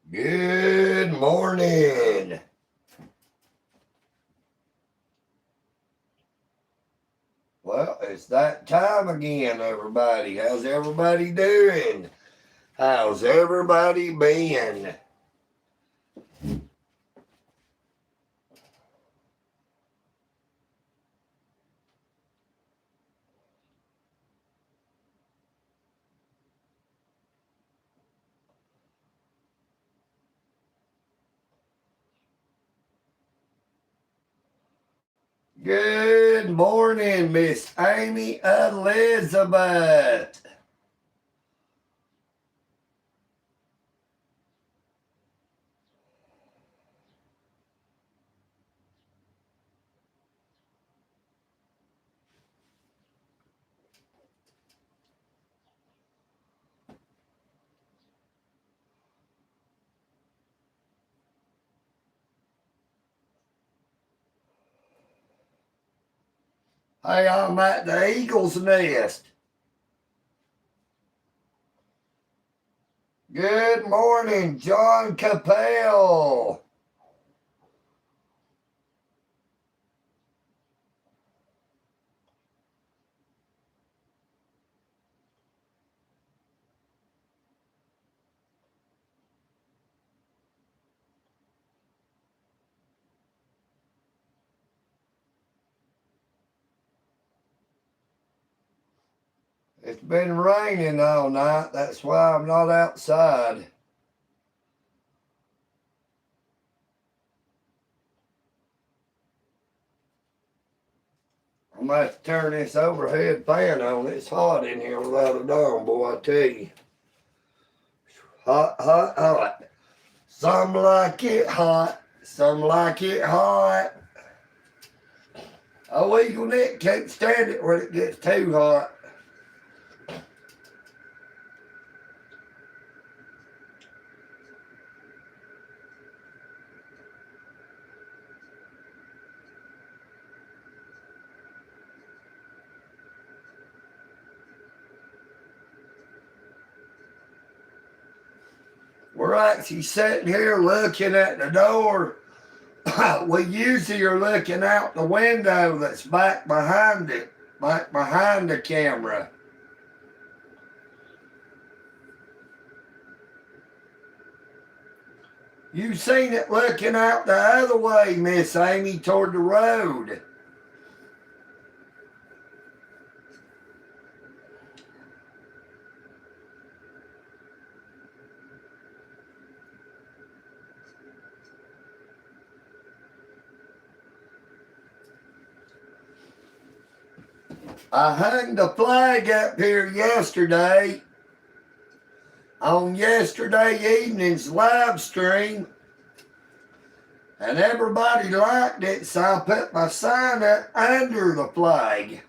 Good morning. Well, it's that time again, everybody. How's everybody doing? How's everybody been? Good morning, Miss Amy Elizabeth. Hey, I'm at the Eagle's Nest. Good morning, John Capel. It's been raining all night. That's why I'm not outside. I might turn this overhead fan on. It's hot in here without a dome, boy, I tell you. Hot, hot, hot. Some like it hot. Some like it hot. Oh, EagleNick can't stand it when it gets too hot. We're actually sitting here looking at the door. We usually are looking out the window that's back behind it, back behind the camera. You've seen it looking out the other way, Miss Amy, toward the road. I hung the flag up here yesterday on yesterday evening's live stream, and everybody liked it, so I put my sign up under the flag.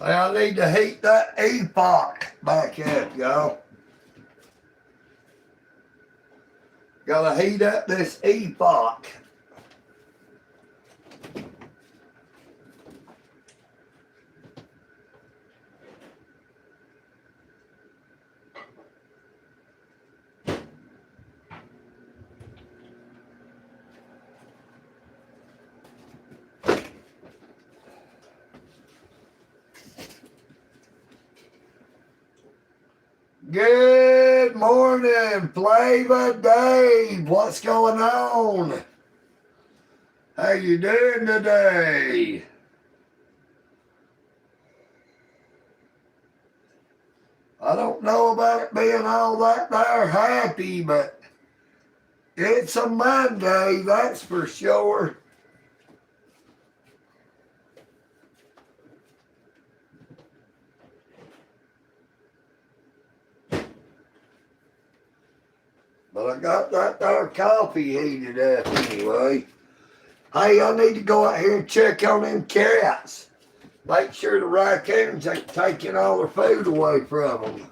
I need to heat that epoch back up, y'all. Gotta heat up this epoch. Good morning, Flavor Dave. What's going on? How you doing today? I don't know about it being all that there happy, but it's a Monday, that's for sure. But I got that there coffee heated up anyway. Hey, I need to go out here and check on them cats. Make sure the raccoons ain't taking all their food away from them.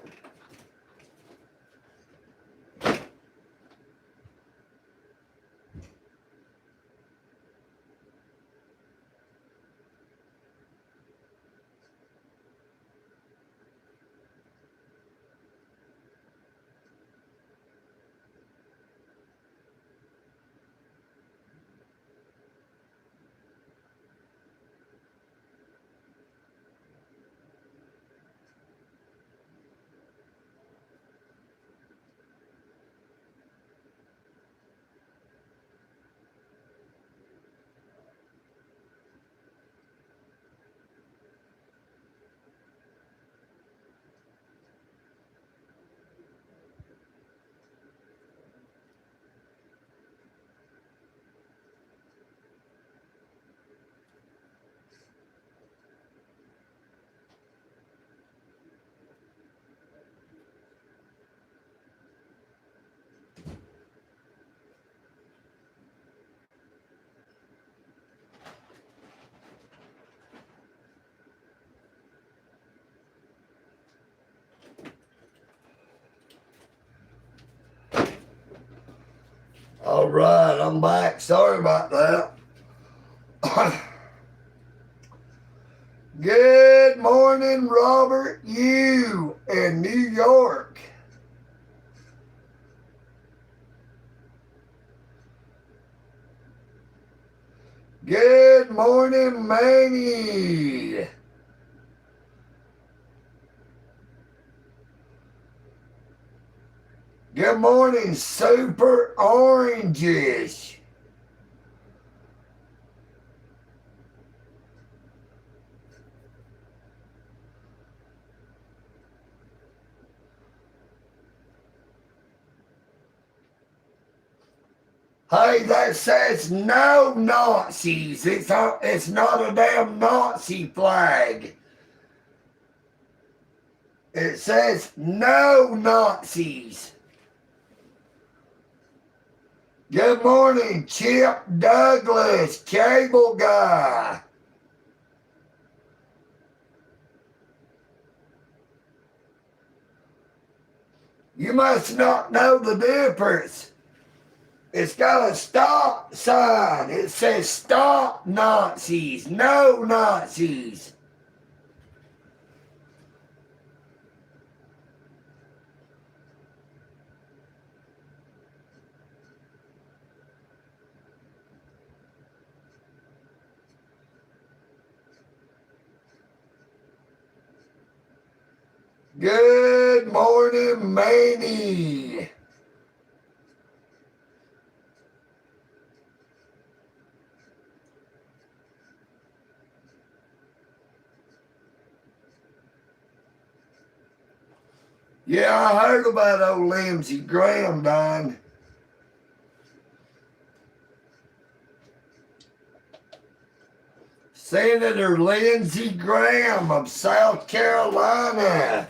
All right, I'm back. Sorry about that. Good morning, Robert. You in New York. Good morning, Manny. Good morning, Super Oranges. Hey, that says no Nazis. It's not a damn Nazi flag. It says no Nazis. Good morning, Chip Douglas, cable guy. You must not know the difference. It's got a stop sign. It says stop Nazis, no Nazis. Good morning, Manny. Yeah, I heard about old Lindsey Graham dying. Senator Lindsey Graham of South Carolina.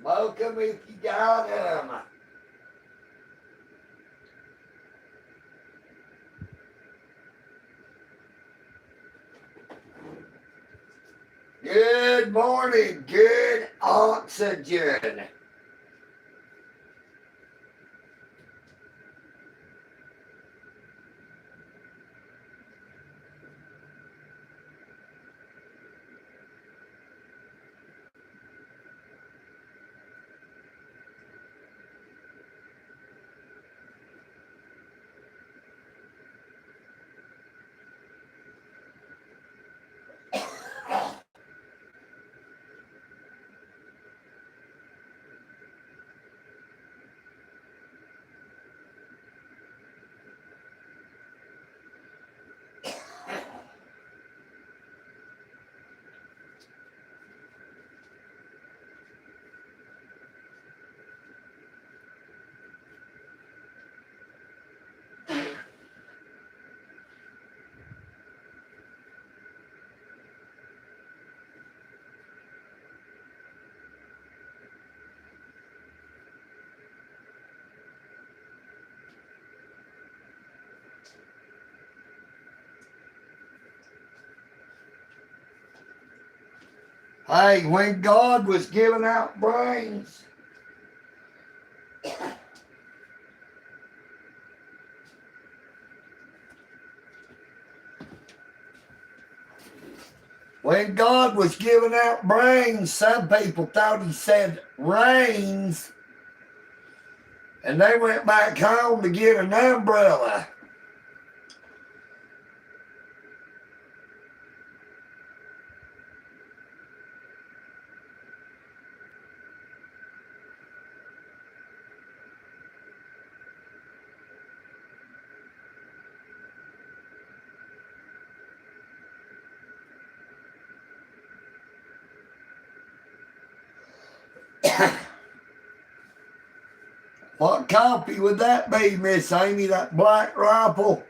Smoke 'em if you got 'em. Good morning, good oxygen. Hey, when God was giving out brains, when God was giving out brains, some people thought he said rains, and they went back home to get an umbrella. What copy would that be, Miss Amy, that black rifle?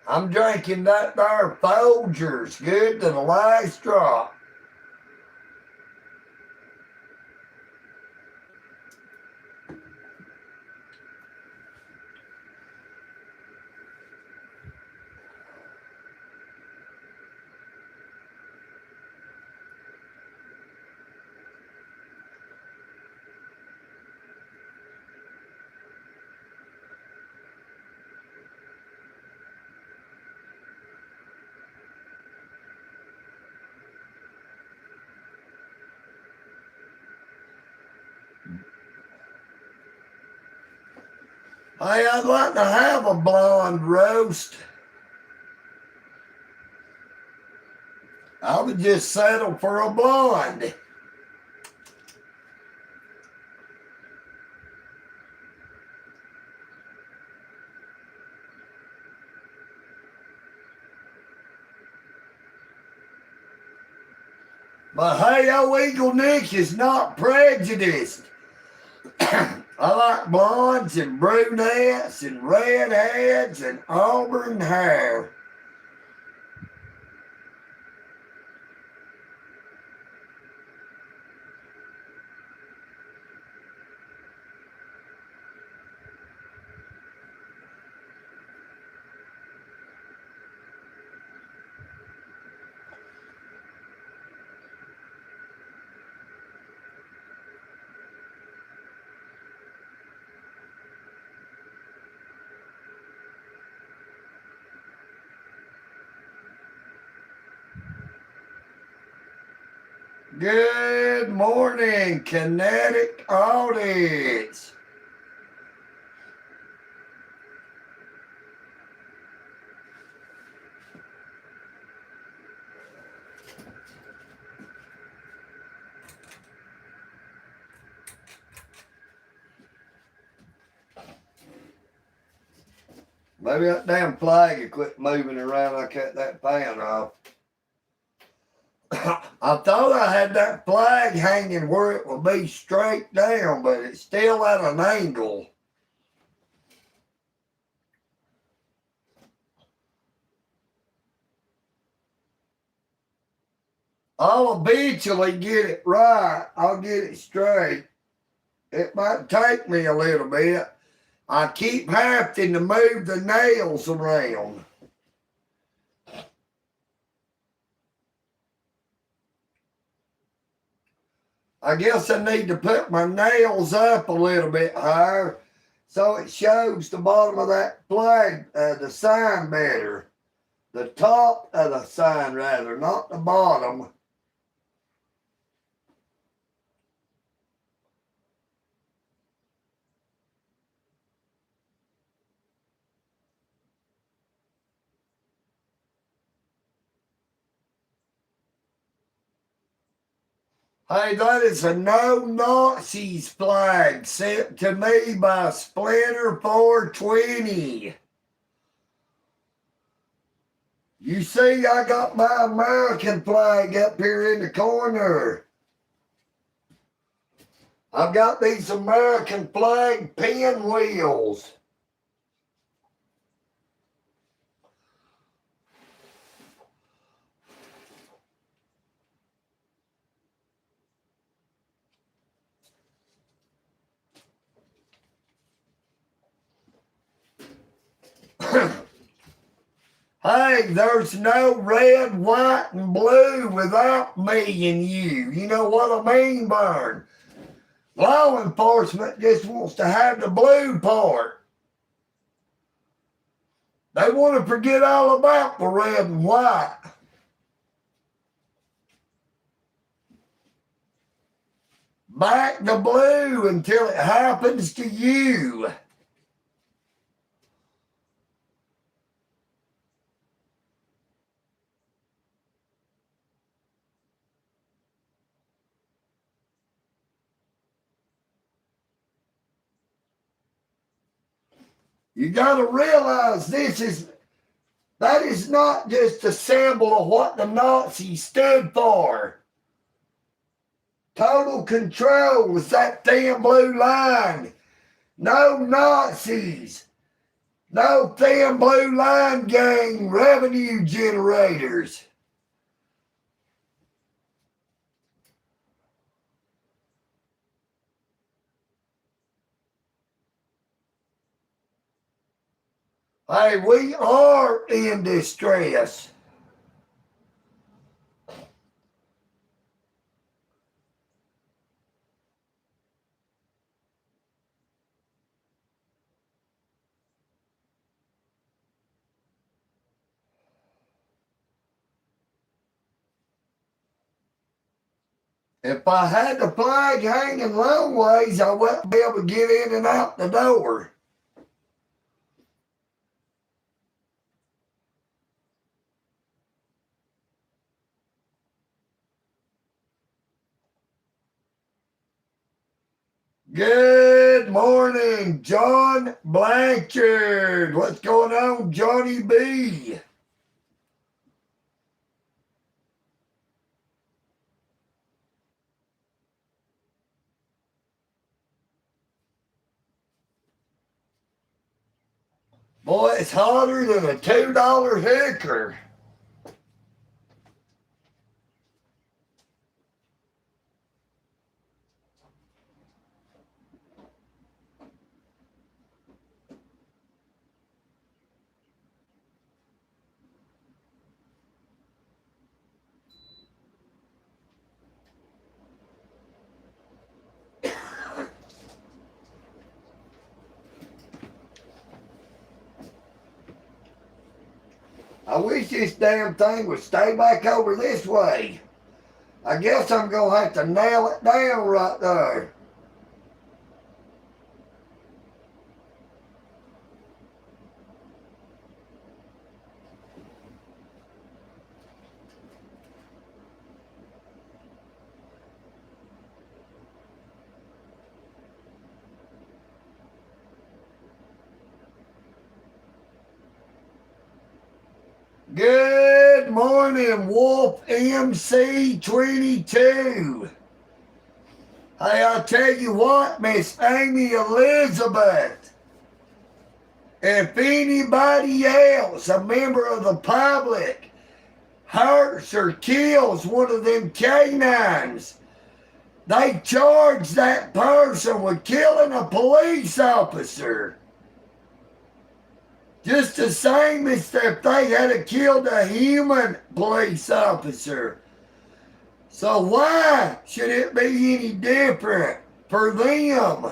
I'm drinking that there Folgers, good to the last drop. Hey, I'd like to have a blonde roast. I would just settle for a blonde. But hey, EagleNick is not prejudiced. I like blondes and brunettes and redheads and auburn hair. Good morning, Kinetic Audience. Maybe that damn flag will quit moving around. I cut that fan off. I thought I had that flag hanging where it would be straight down, but it's still at an angle. I'll eventually get it right. I'll get it straight. It might take me a little bit. I keep having to move the nails around. I guess I need to put my nails up a little bit higher so it shows the bottom of that flag, the sign better. The top of the sign, rather, not the bottom. Hey, that is a no Nazis flag sent to me by Splinter 420. You see, I got my American flag up here in the corner. I've got these American flag pinwheels. Hey, there's no red, white, and blue without me and you. You know what I mean, Vern? Law enforcement just wants to have the blue part. They want to forget all about the red and white. Back the blue until it happens to you. You got to realize that is not just a symbol of what the Nazis stood for. Total control was that thin blue line. No Nazis. No thin blue line gang revenue generators. Hey, we are in distress. If I had the flag hanging long ways, I wouldn't be able to get in and out the door. Good morning, John Blanchard. What's going on, Johnny B? Boy, it's hotter than a $2 hooker. I wish this damn thing would stay back over this way. I guess I'm going to have to nail it down right there. Good morning, Wolf MC22. Hey, I'll tell you what, Miss Amy Elizabeth, if anybody else, a member of the public, hurts or kills one of them canines, they charge that person with killing a police officer. Just the same as if they had killed a human police officer. So why should it be any different for them?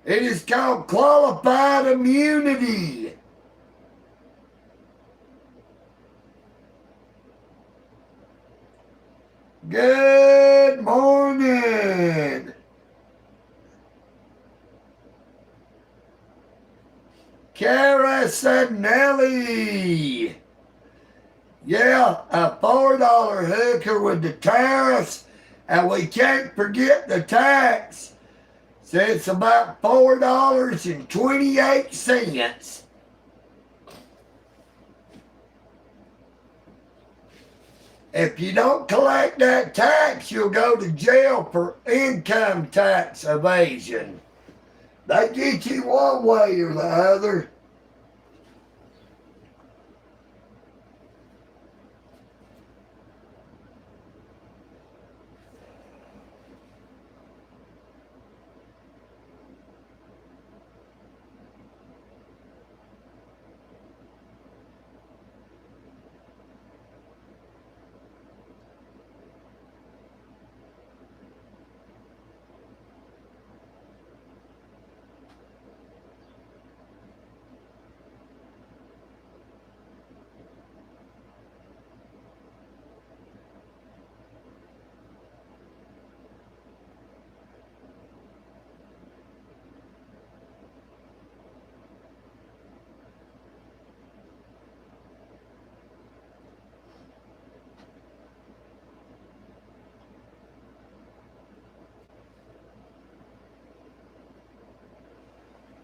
It is called qualified immunity. Good morning. Cara Nelly. Yeah, a $4 hooker with the tariffs, and we can't forget the tax. So it's about $4.28. If you don't collect that tax, you'll go to jail for income tax evasion. They get you one way or the other.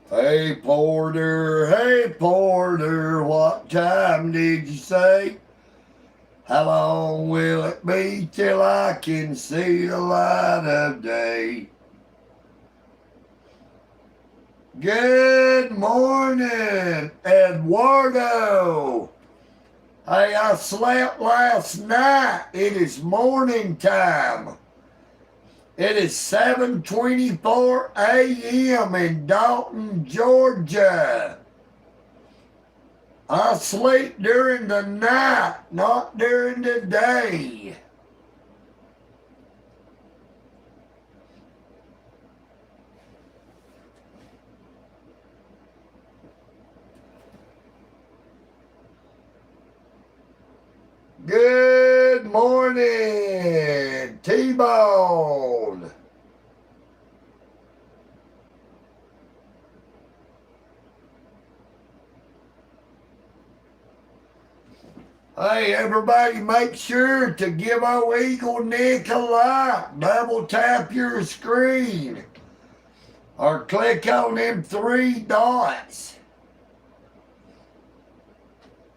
Hey Porter, what time did you say? How long will it be till I can see the light of day? Good morning, Eduardo. Hey, I slept last night. It is morning time. It is 7:24 a.m. in Dalton, Georgia. I sleep during the night, not during the day. Good morning, T-Bone. Hey, everybody, make sure to give old EagleNick a like. Double tap your screen. Or click on them 3 dots.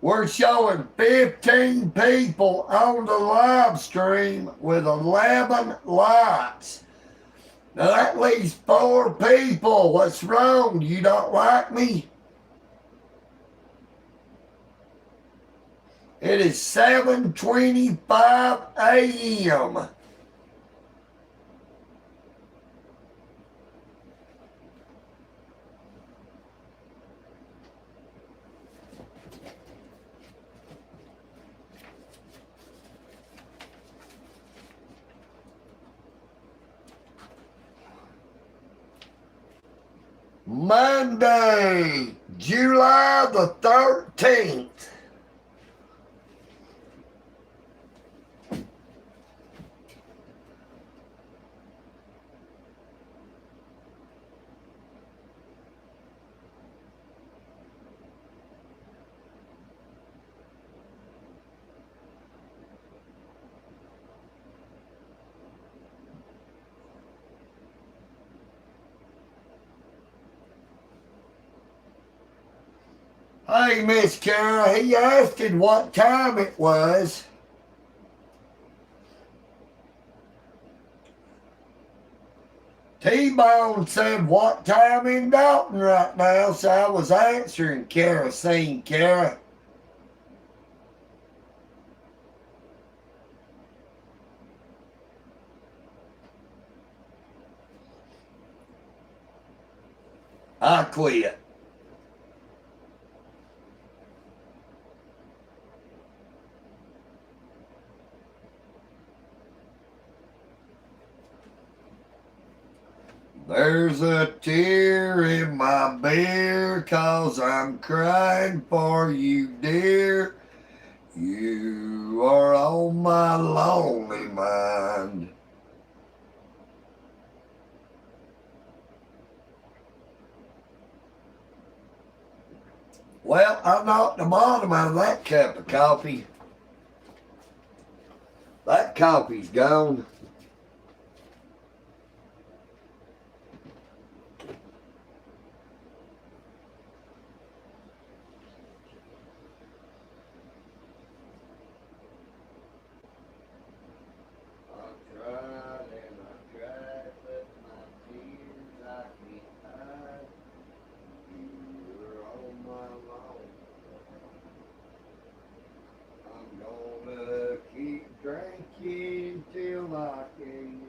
We're showing 15 people on the live stream with 11 likes. Now that leaves 4 people. What's wrong? You don't like me? It is 7:25 a.m. Monday, July the 13th. Hey, Miss Kara, he asked what time it was. T-Bone said what time in Dalton right now, so I was answering Kerosene, Kara. I quit. There's a tear in my beer 'cause I'm crying for you, dear. You are on my lonely mind. Well, I knocked the bottom out of that cup of coffee. That coffee's gone. I tried and I tried, but my tears I can't hide. You're on my lonely mind. I'm gonna keep drinking till I can.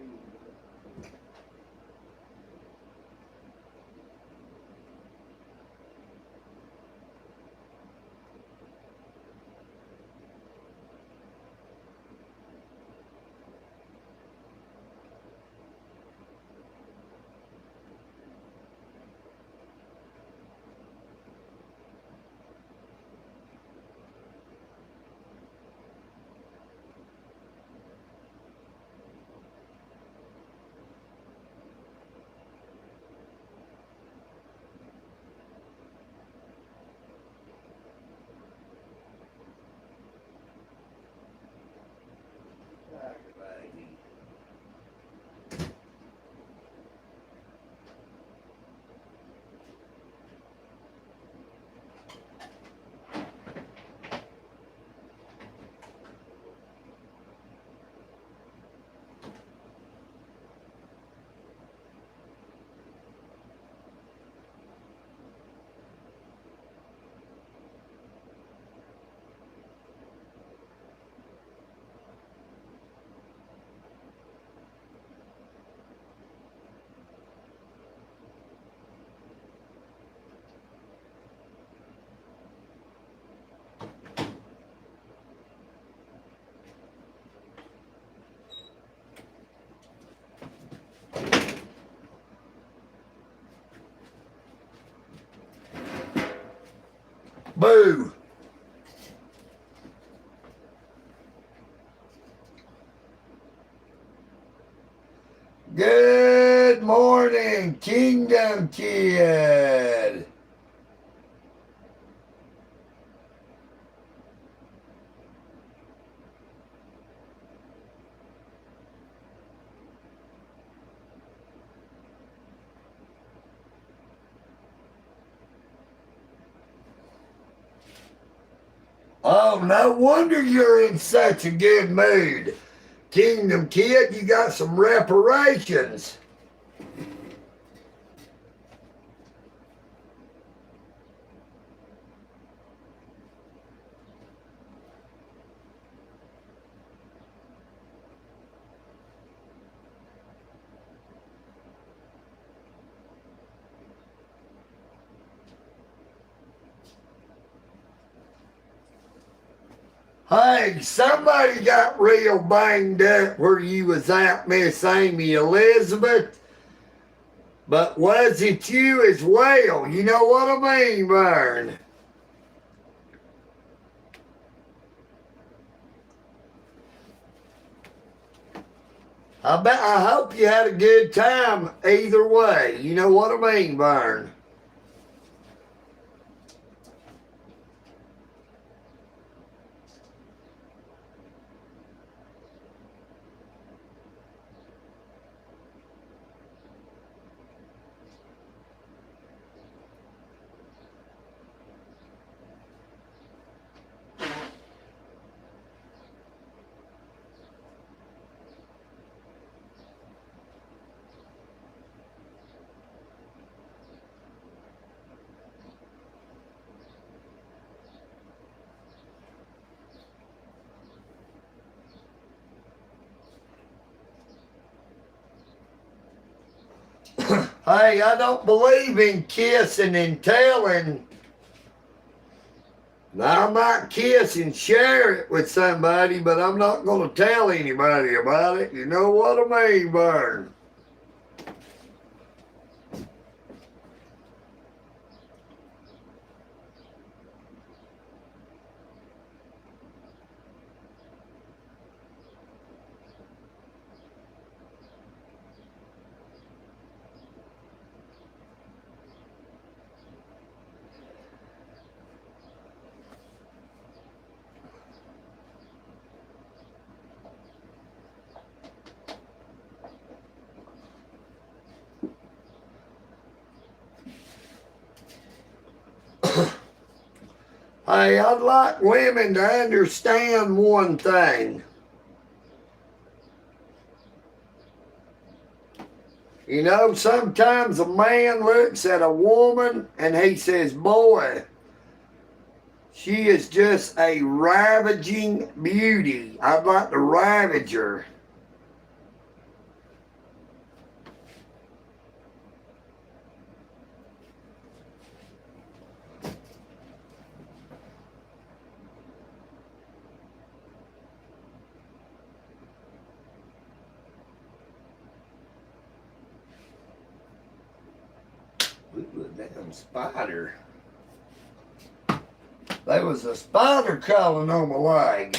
Boo! Good morning, Kingdom Kid. Oh, no wonder you're in such a good mood. Kingdom Kid, you got some reparations. Hey, somebody got real banged up where you was at, Miss Amy Elizabeth. But was it you as well? You know what I mean, Vern? I hope you had a good time either way. You know what I mean, Vern? Hey, I don't believe in kissing and telling. Now, I might kiss and share it with somebody, but I'm not going to tell anybody about it. You know what I mean, Vern? Hey, I'd like women to understand one thing. You know, sometimes a man looks at a woman and he says, boy, she is just a ravaging beauty. I'd like to ravage her. Ooh, a damn spider. There was a spider crawling on my leg.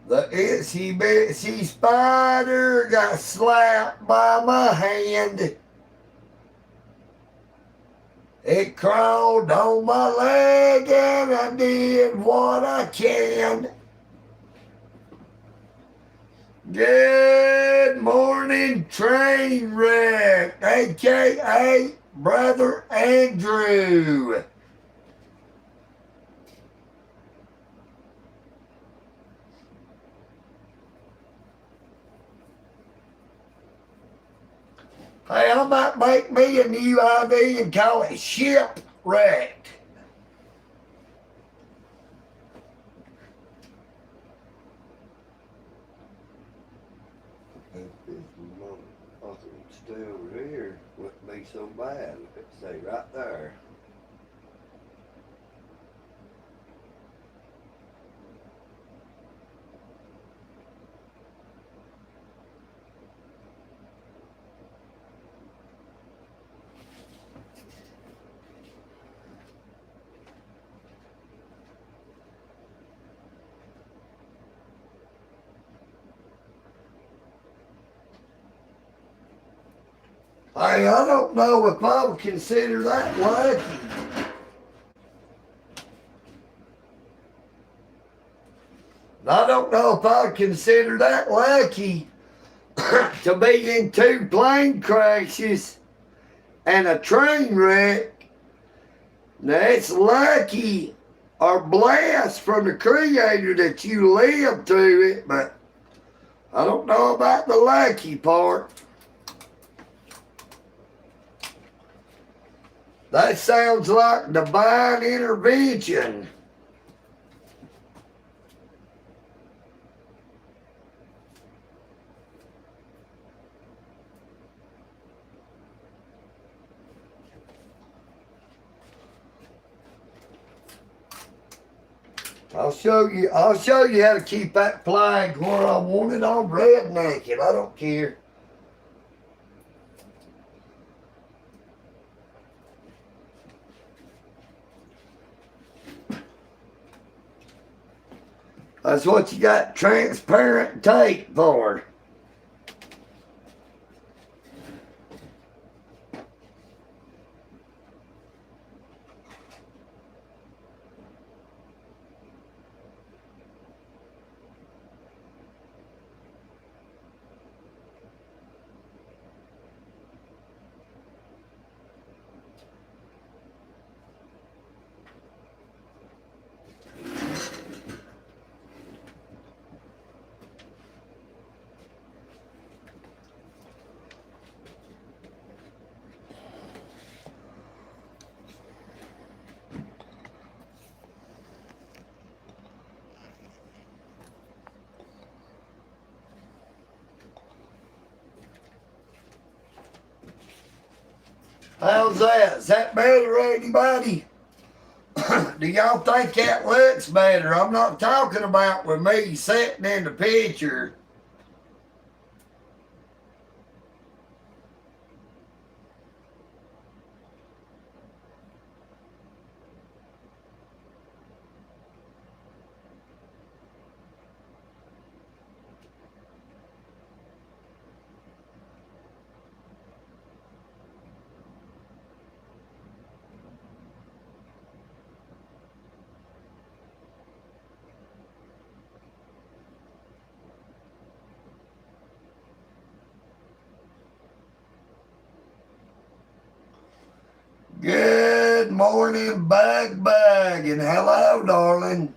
The itsy bitsy spider got slapped by my hand. It crawled on my leg and I did what I can. Good morning, train wreck, aka Brother Andrew. Hey, I might make me a new ID and call it Shipwrecked. If this motherfucker would stay over here, wouldn't be so bad if it stay right there. Hey, I don't know if I would consider that lucky. I don't know if I would consider that lucky to be in 2 plane crashes and a train wreck. Now, it's lucky or blessed from the Creator that you lived through it, but I don't know about the lucky part. That sounds like divine intervention. I'll show you how to keep that flag where I want it on red naked. I don't care. That's what you got transparent tape for. How's that? Is that better, anybody? Do y'all think that looks better? I'm not talking about with me sitting in the picture. Good morning, Bug, and hello, darling.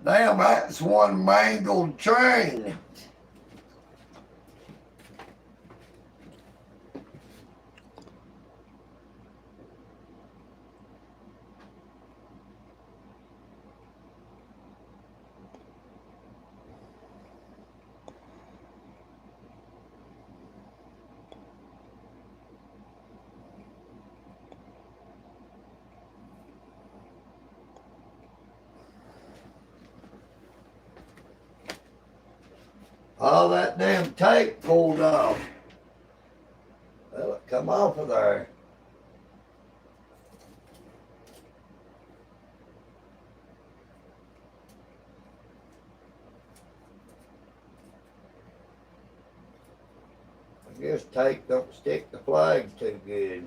Damn, that's one mangled train. All that damn tape pulled off. Well, it come off of there. I guess tape don't stick the flags too good.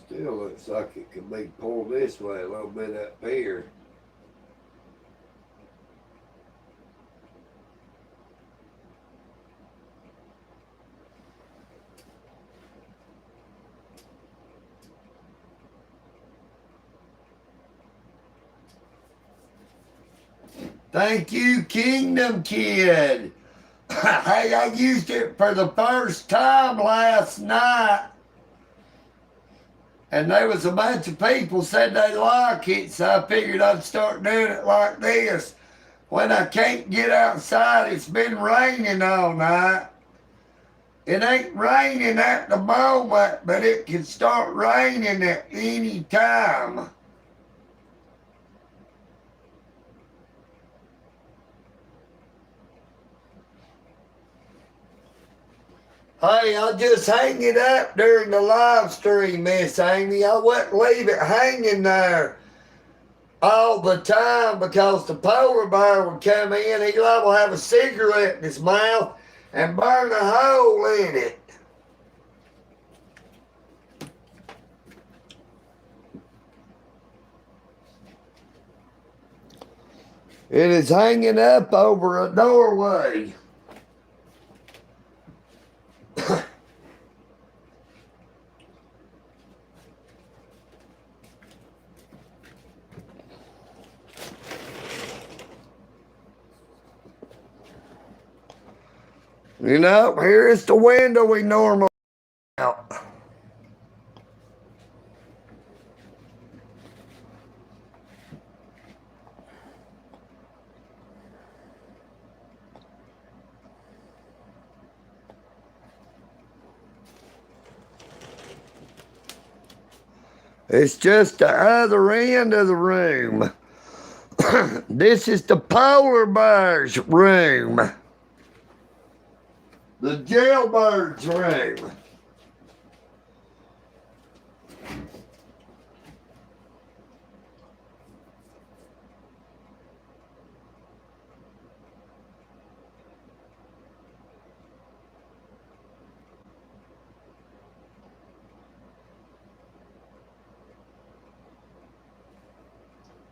Still looks like it could be pulled this way a little bit up here. Thank you, Kingdom Kid. Hey, I used it for the first time last night. And there was a bunch of people said they like it, so I figured I'd start doing it like this. When I can't get outside, it's been raining all night. It ain't raining at the moment, but it can start raining at any time. Hey, I'll just hang it up during the live stream, Miss Amy. I wouldn't leave it hanging there all the time because the polar bear would come in. He'd liable to have a cigarette in his mouth and burn a hole in it. It is hanging up over a doorway. You know, here is the window we normally out. It's just the other end of the room. This is the polar bear's room. The jailbird's room.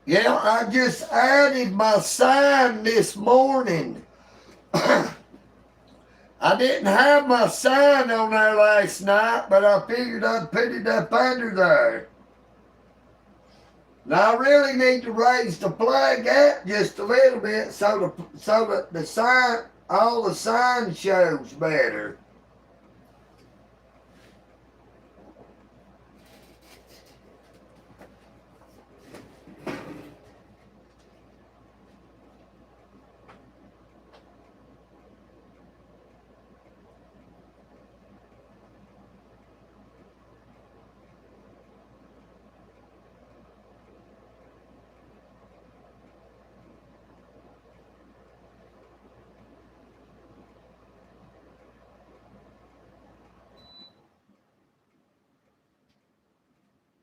Yeah, I just added my sign this morning. I didn't have my sign on there last night, but I figured I'd put it up under there. Now I really need to raise the flag up just a little bit so that the sign, all the sign shows better.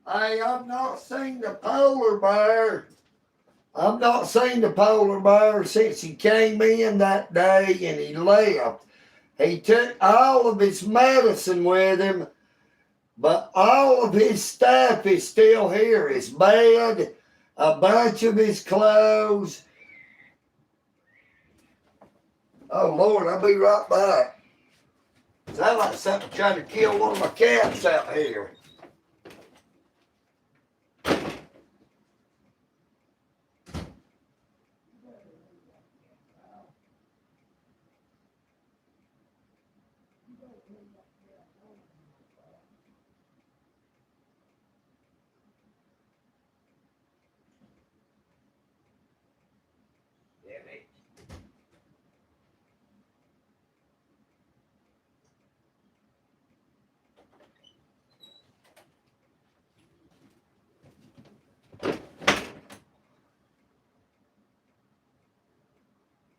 Hey, I've not seen the polar bear. I've not seen the polar bear since he came in that day and he left. He took all of his medicine with him, but all of his stuff is still here. His bed, a bunch of his clothes. Oh, Lord, I'll be right back. Sounds like something trying to kill one of my cats out here.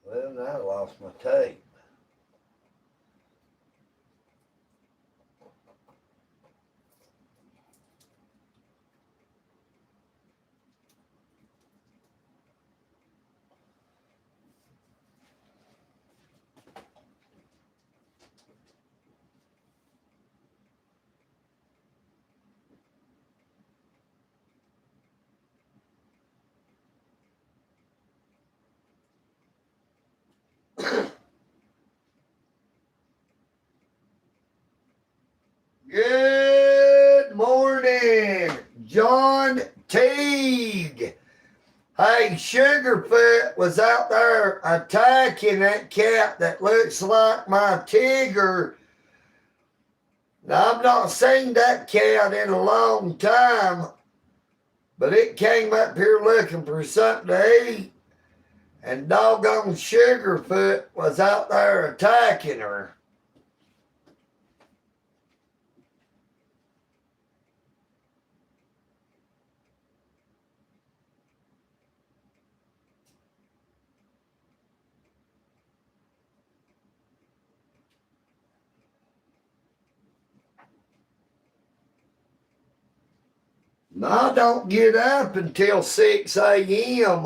Well, now I lost my tape. Good morning, John Teague. Hey, Sugarfoot was out there attacking that cat that looks like my Tigger. Now, I've not seen that cat in a long time, but it came up here looking for something to eat, and doggone Sugarfoot was out there attacking her. I don't get up until 6 a.m.,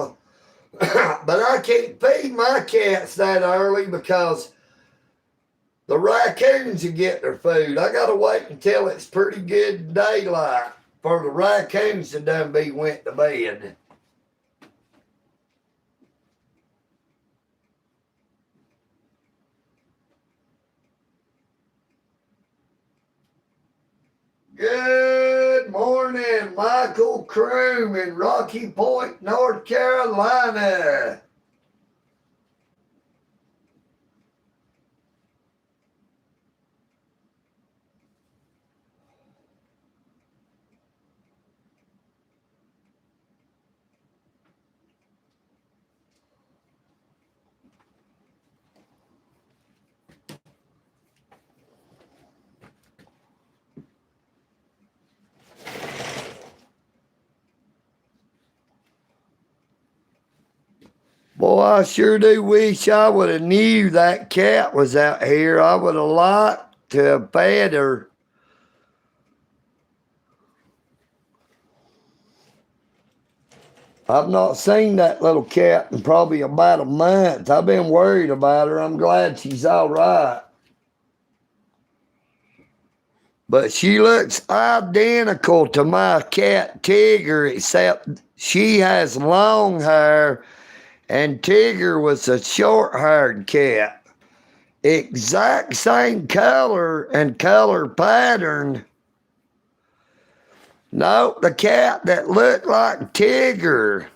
but I can't feed my cats that early because the raccoons will get their food. I got to wait until it's pretty good daylight for the raccoons to done be went to bed. Good morning, Michael Croom in Rocky Point, North Carolina. Boy, I sure do wish I would have knew that cat was out here. I would have liked to have fed her. I've not seen that little cat in probably about a month. I've been worried about her. I'm glad she's all right. But she looks identical to my cat Tigger, except she has long hair and Tigger was a short-haired cat. Exact same color and color pattern. No, the cat that looked like Tigger.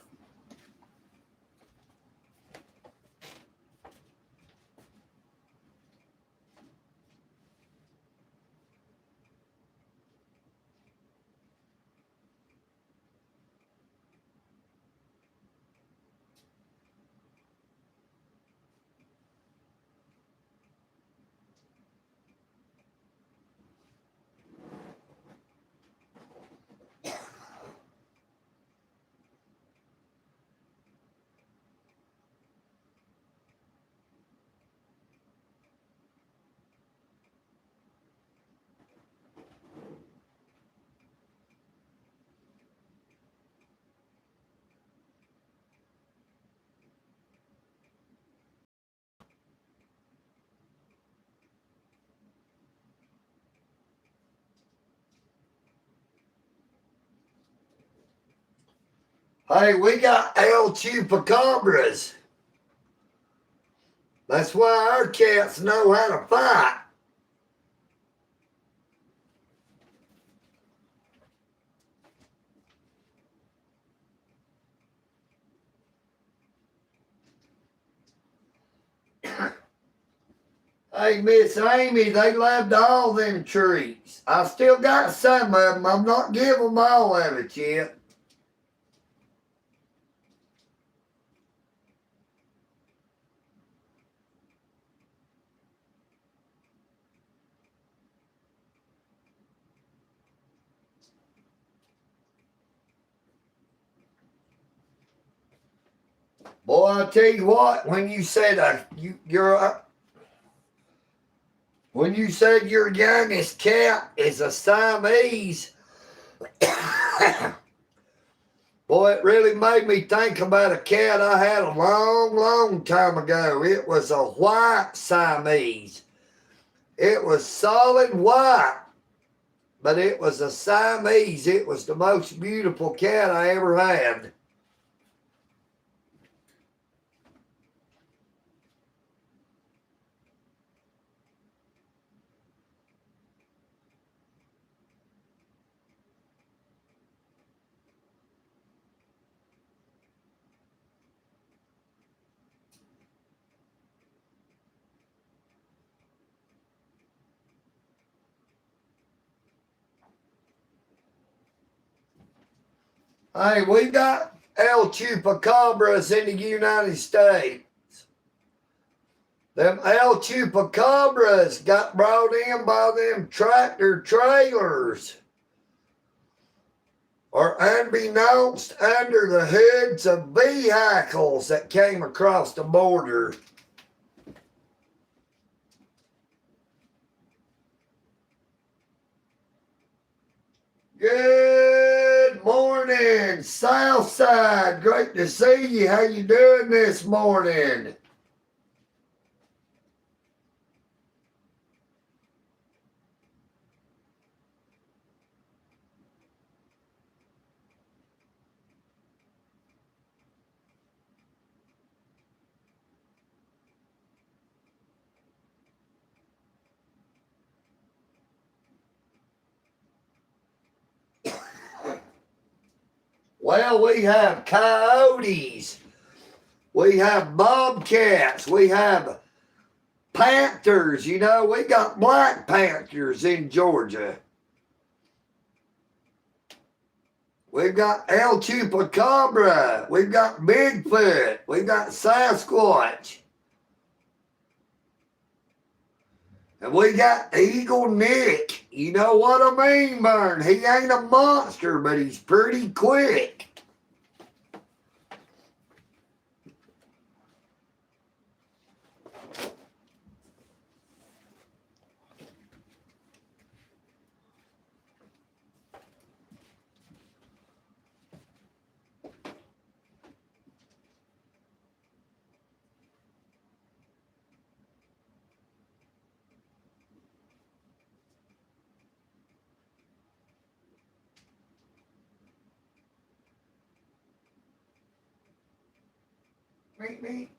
Hey, we got El Chupacabras. That's why our cats know how to fight. Hey, Miss Amy, they loved all them trees. I still got some of them. I'm not giving them all of it yet. Boy, I tell you what, when you said when you said your youngest cat is a Siamese, boy, it really made me think about a cat I had a long, long time ago. It was a white Siamese. It was solid white, but it was a Siamese. It was the most beautiful cat I ever had. Hey, we got El Chupacabras in the United States. Them El Chupacabras got brought in by them tractor trailers, or unbeknownst under the hoods of vehicles that came across the border. Good morning, Southside. Great to see you. How you doing this morning? Well, we have coyotes. We have bobcats. We have panthers. You know, we got black panthers in Georgia. We've got El Chupacabra. We've got Bigfoot. We've got Sasquatch. And we got EagleNick. You know what I mean, Burn? He ain't a monster, but he's pretty quick. me.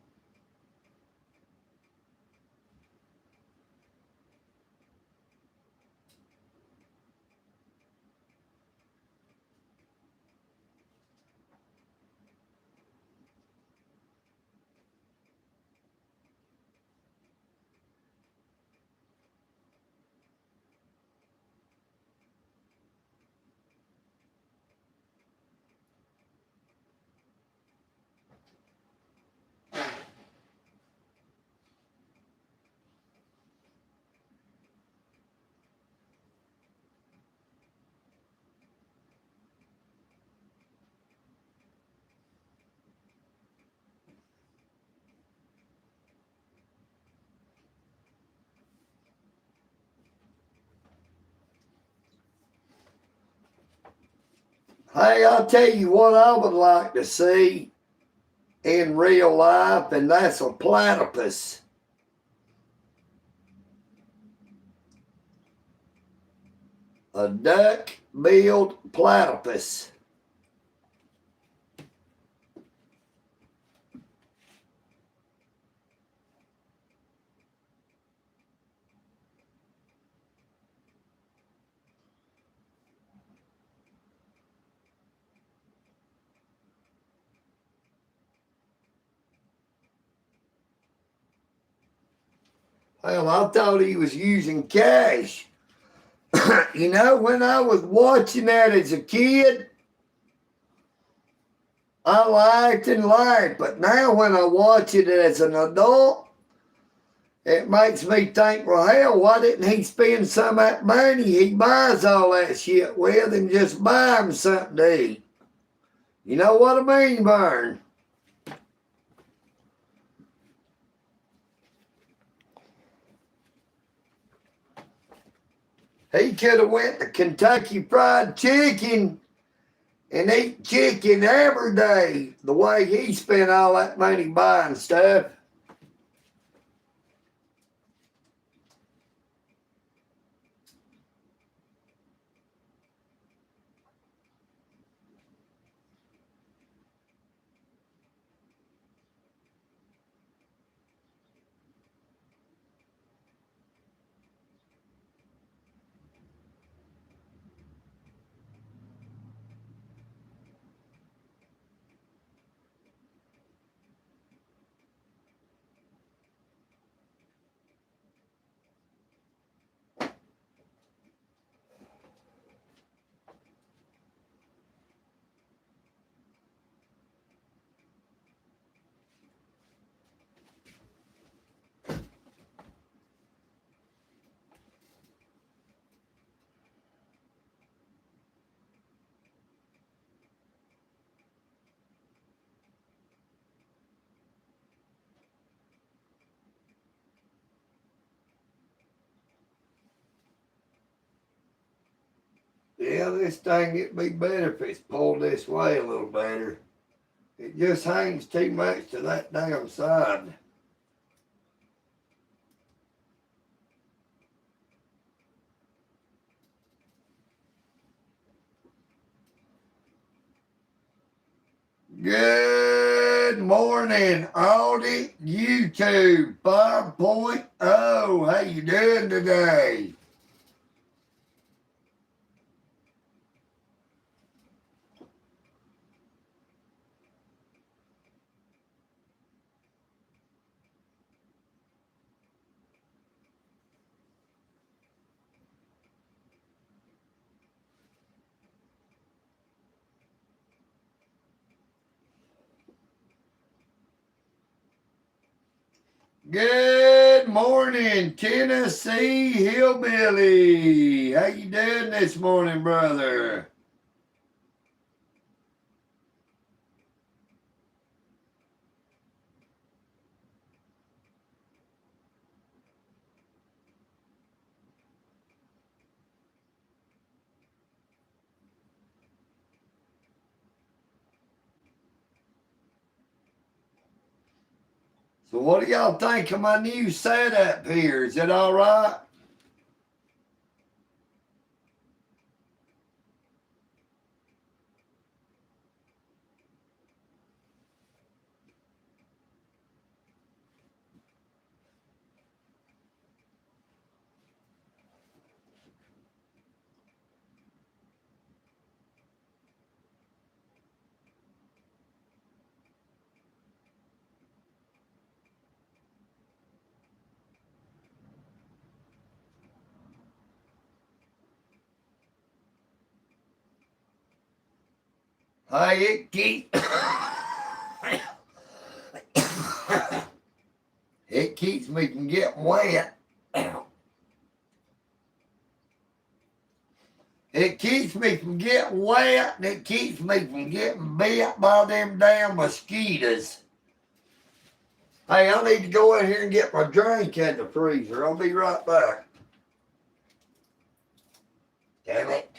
Hey, I'll tell you what I would like to see in real life, and that's a platypus. A duck-billed platypus. Well, I thought he was using cash. You know, when I was watching that as a kid, I liked and liked, but now when I watch it as an adult, it makes me think, well, hell, why didn't he spend some of that money he buys all that shit with and just buy him something to eat? You know what I mean, Vern? He could have went to Kentucky Fried Chicken and eat chicken every day the way he spent all that money buying stuff. Yeah, this thing, it'd be better if it's pulled this way a little better. It just hangs too much to that damn side. Good morning, Audit YouTube 5.0. How you doing today? Good morning, Tennessee Hillbilly. How you doing this morning, brother? So what do y'all think of my new setup here? Is it all right? Hey, it keeps me from getting wet. It keeps me from getting wet, and it keeps me from getting bit by them damn mosquitoes. Hey, I need to go in here and get my drink in the freezer. I'll be right back. Damn it.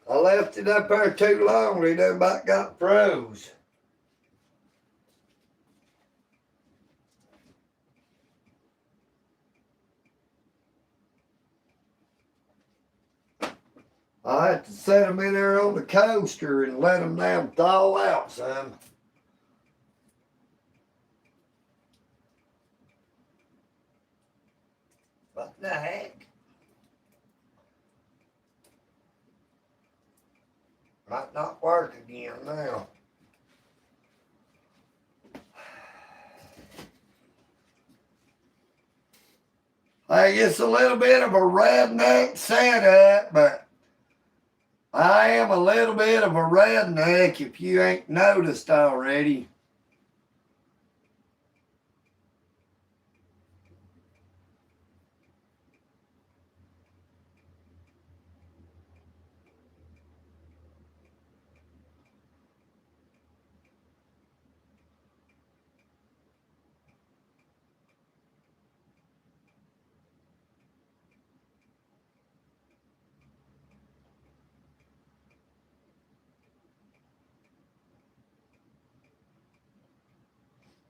I left it up there too long. It done about got froze. I have to set them in there on the coaster and let them damn thaw out some. What the heck? Might not work again now. Hey, it's a little bit of a redneck setup, but I am a little bit of a redneck if you ain't noticed already.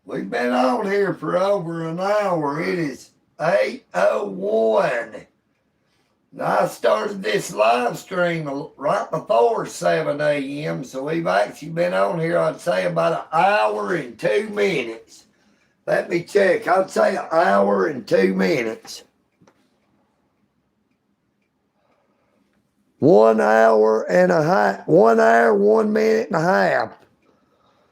We've been on here for over an hour. It is 8:01. Now, I started this live stream right before 7 a.m., so we've actually been on here, I'd say, about an hour and 2 minutes. Let me check. I'd say an hour and 2 minutes. 1 hour and a half. 1 hour, 1 minute and a half.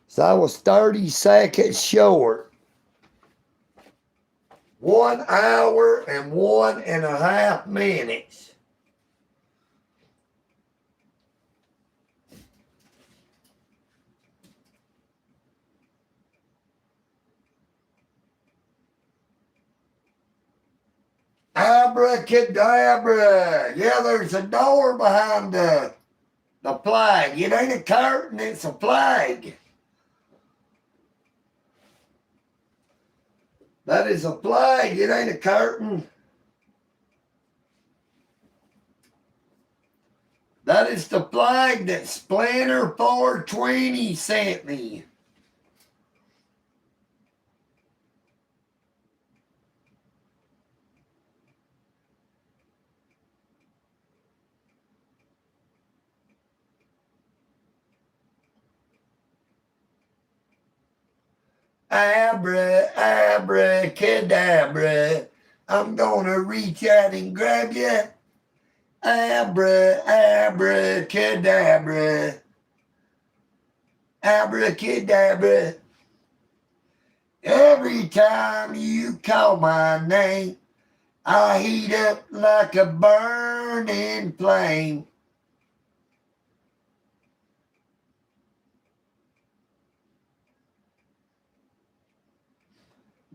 So I was 30 seconds short. 1 hour and 1.5 minutes. Abracadabra. Yeah, there's a door behind the flag. It ain't a curtain, it's a flag. That is a flag. It ain't a curtain. That is the flag that Splinter 420 sent me. Abracadabra. I'm gonna reach out and grab you. Abracadabra. Abracadabra. Every time you call my name, I heat up like a burning flame.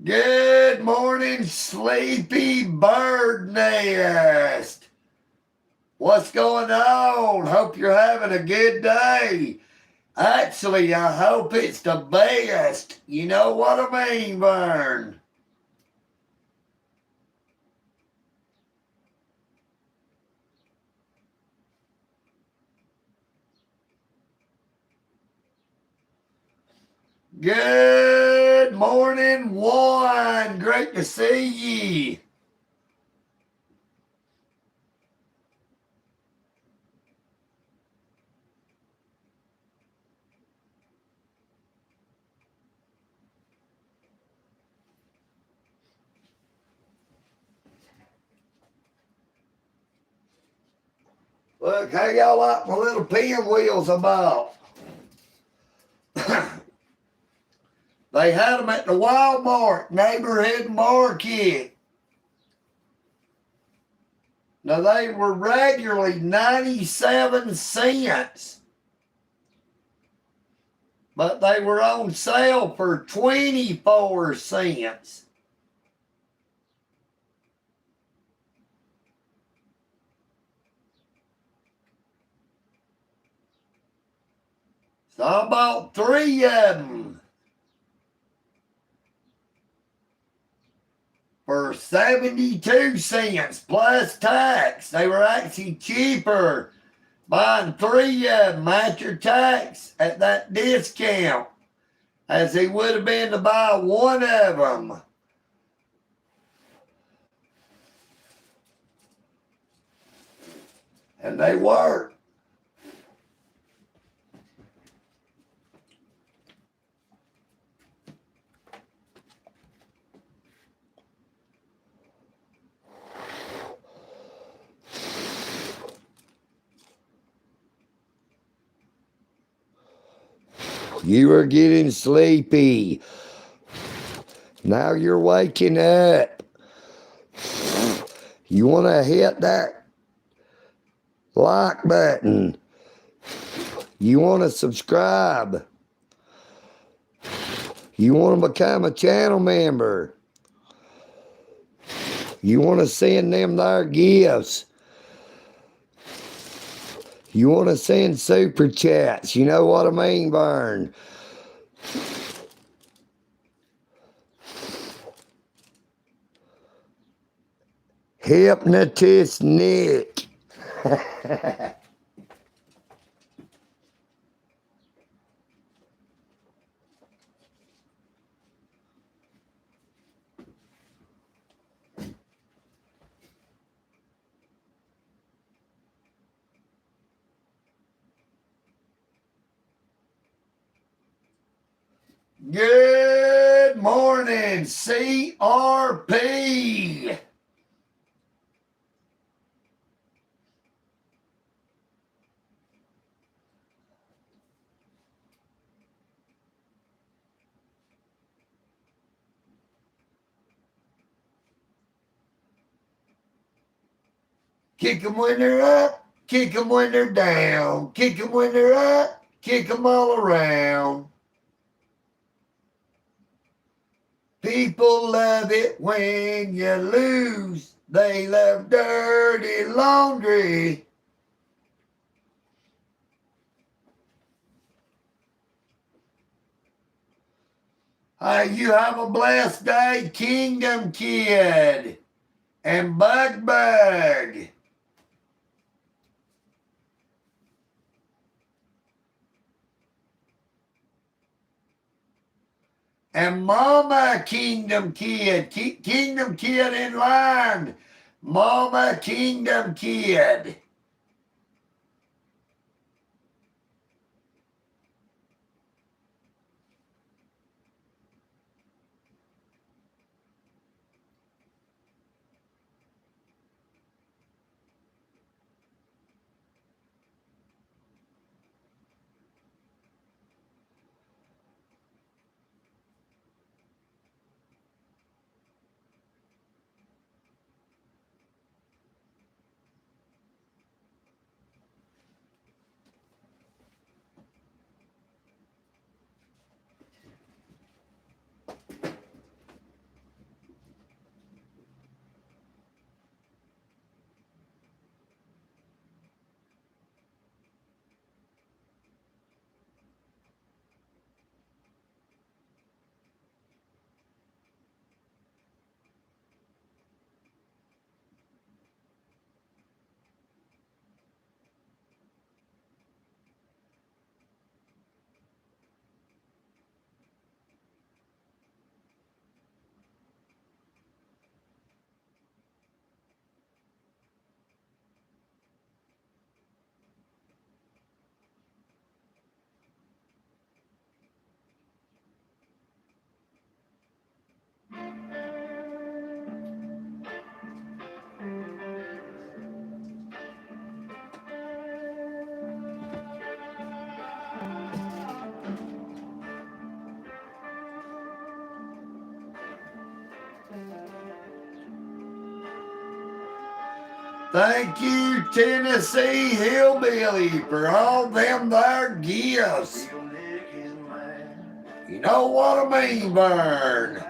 Good morning, sleepy bird nest. What's going on? Hope you're having a good day. Actually, I hope it's the best. You know what I mean, Vern? Good morning, Juan. Great to see ye. Look, how y'all like my little pinwheels I bought? They had them at the Walmart neighborhood market. Now, they were regularly 97 cents. But they were on sale for 24 cents. So I bought 3 of them for 72 cents plus tax. They were actually cheaper buying 3 of them after tax at that discount as they would have been to buy 1 of them. And they work. You are getting sleepy. Now you're waking up. You want to hit that like button. You want to subscribe. You want to become a channel member. You want to send them their gifts. You want to send super chats. You know what I mean, Vern? Hypnotist Nick. Good morning, CRP. Kick them when they're up, kick them when they're down, kick them when they're up, kick them all around. People love it when you lose. They love dirty laundry. Hey, you have a blessed day, Kingdom Kid and Bug Bug. And Mama Kingdom Kid. Kingdom Kid in line. Mama Kingdom Kid. Thank you, Tennessee Hillbilly, for all them there gifts. You know what I mean, Vern.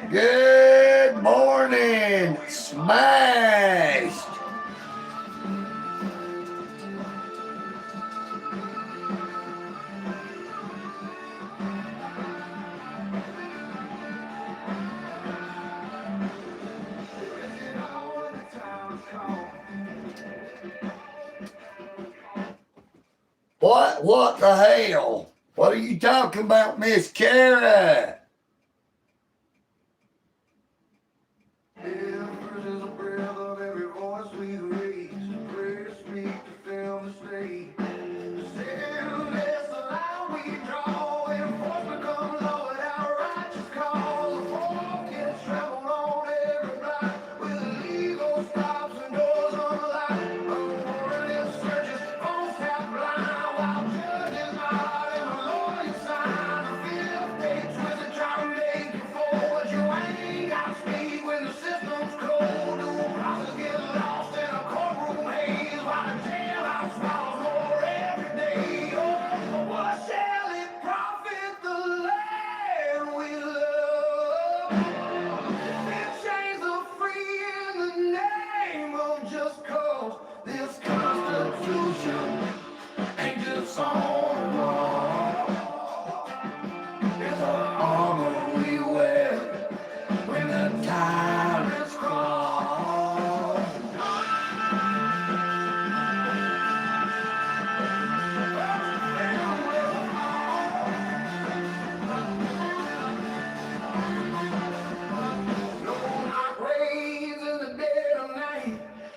Good morning, Smashed. What the hell? What are you talking about, Miss Kara?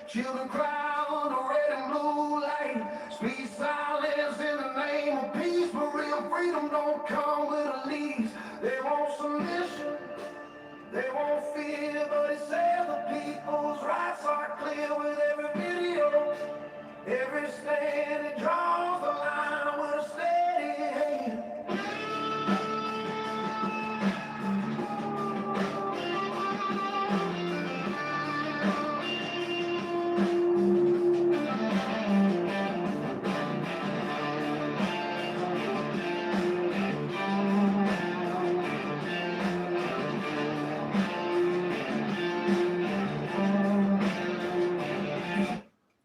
Children cry on the red and blue light. Speak silence in the name of peace, but real freedom don't come with a lease. They want submission, they want fear, but it says the people's rights are clear with every video, every stand. It draws the line with a steady hand.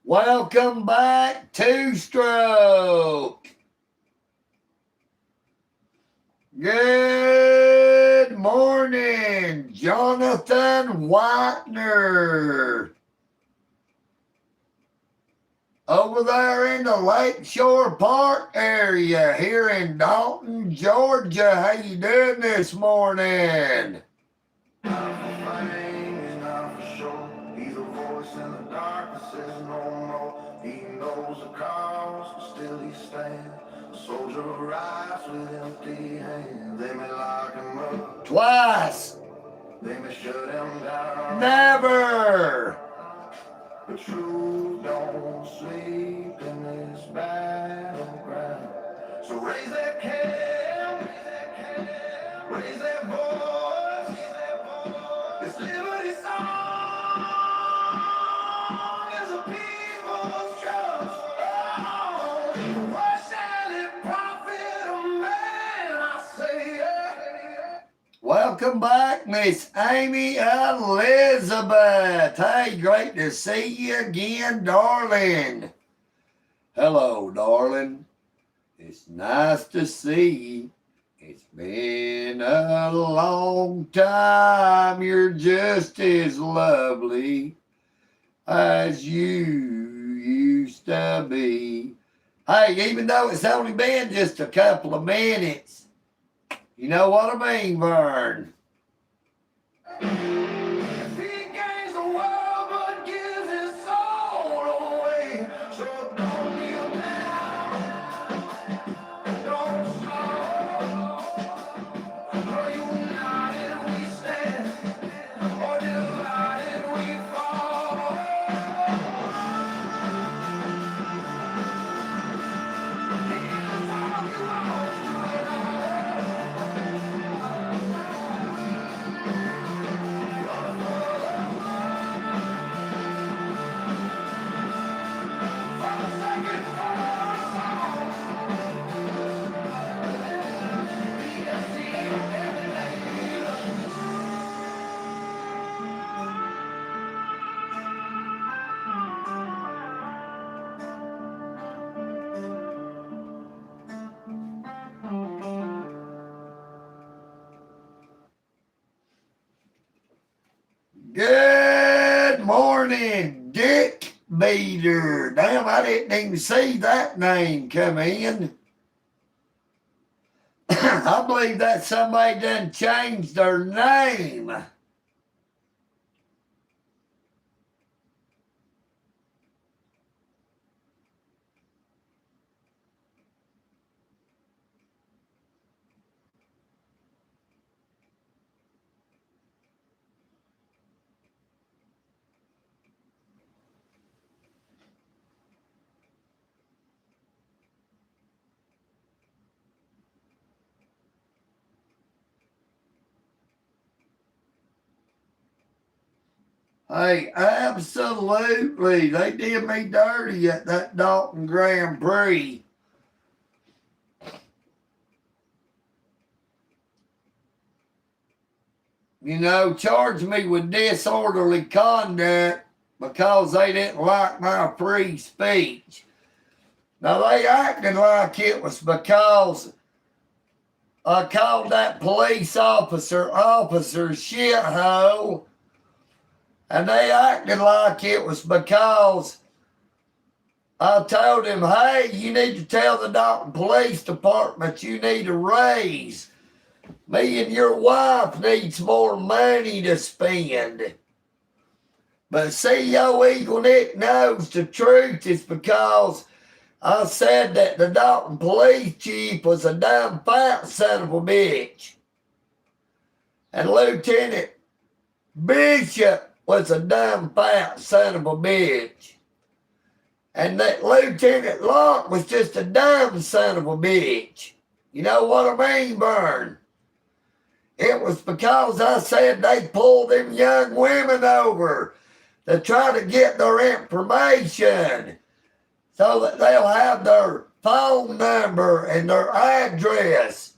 Welcome back, Two Stroke. Good morning, Jonathan Whitener. Over there in the Lakeshore Park area here in Dalton, Georgia. How you doing this morning? Soldier arrives with empty hands. They may lock him up twice. They may shut him down. Never. The truth don't sleep in this battleground. So raise that camp, raise that voice. This liberty song is a people's trust. What shall it profit a man? I say, yeah. Welcome back, Miss Amy Elizabeth. Hey, great to see you again, darling. Hello, darling. It's nice to see you. It's been a long time. You're just as lovely as you used to be. Hey, even though it's only been just a couple of minutes, you know what I mean, Vern? Good morning, Dick Beater. Damn, I didn't even see that name come in. I believe that somebody done changed their name. Hey, absolutely. They did me dirty at that Dalton Grand Prix. You know, charged me with disorderly conduct because they didn't like my free speech. Now, they acted like it was because I called that police officer shithole. And they acted like it was because I told him, hey, you need to tell the Dalton Police Department you need a raise. Me and your wife needs more money to spend. But CEO EagleNick knows the truth is because I said that the Dalton Police Chief was a damn fat son of a bitch. And Lieutenant Bishop was a damn fat son of a bitch. And that Lieutenant Locke was just a damn son of a bitch. You know what I mean, Vern? It was because I said they pulled them young women over to try to get their information so that they'll have their phone number and their address.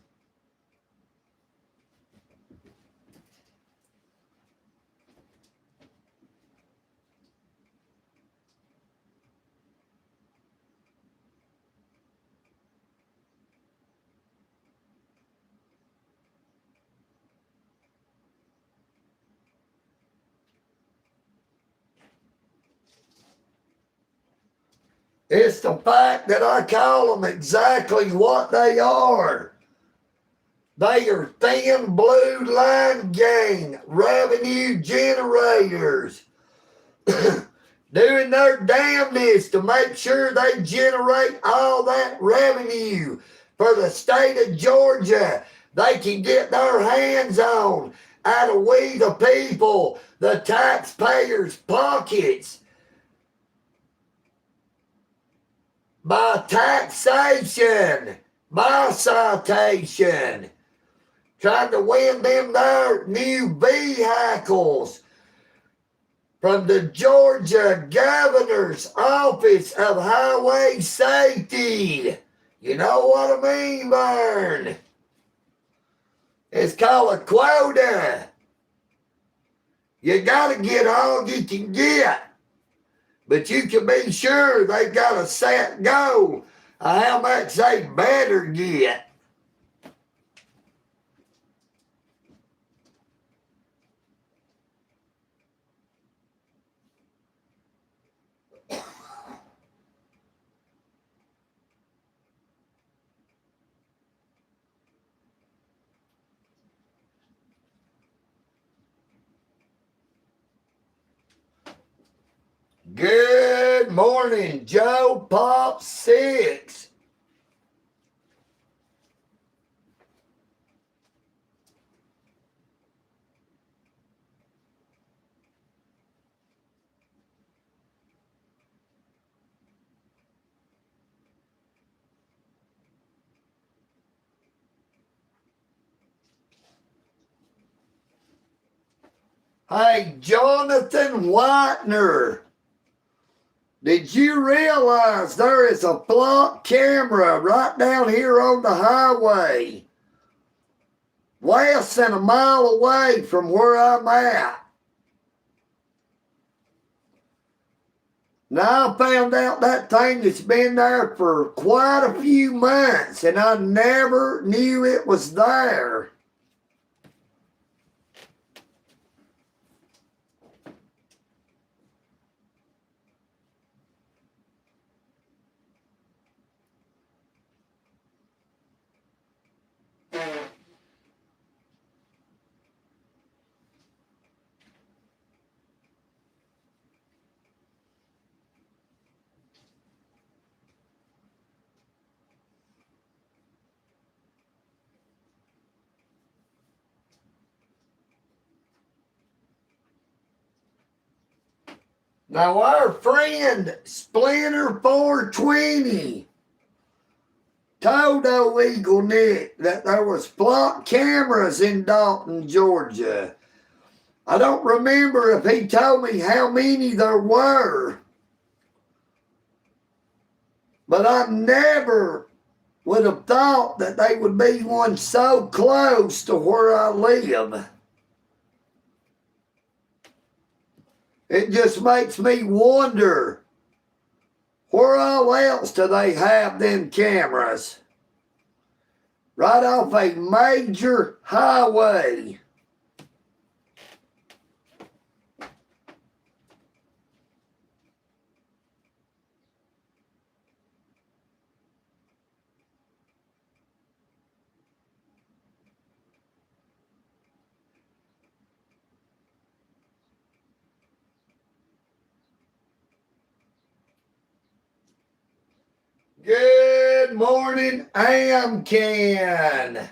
It's the fact that I call them exactly what they are. They are thin blue line gang revenue generators doing their damnedest to make sure they generate all that revenue for the state of Georgia they can get their hands on out of we the people, the taxpayers' pockets. By taxation, by citation, trying to win them their new vehicles from the Georgia Governor's Office of Highway Safety. You know what I mean, Vern? It's called a quota. You gotta get all you can get. But you can be sure they've got a set goal of how much they better get. Good morning, Joe Pop 6. Hey, Jonathan Whitener, did you realize there is a block camera right down here on the highway, less than a mile away from where I'm at? Now I found out that thing has been there for quite a few months, and I never knew it was there. Now our friend Splinter 420 told old EagleNick that there was block cameras in Dalton, Georgia. I don't remember if he told me how many there were, but I never would have thought that they would be one so close to where I live. It just makes me wonder, where all else do they have them cameras? Right off a major highway. Good morning, Amcan.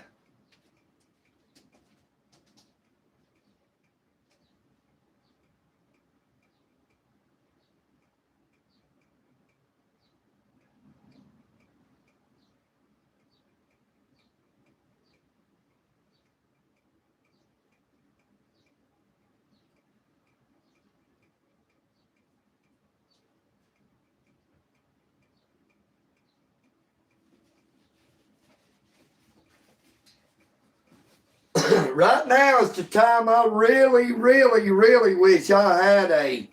Right now is the time I really wish I had a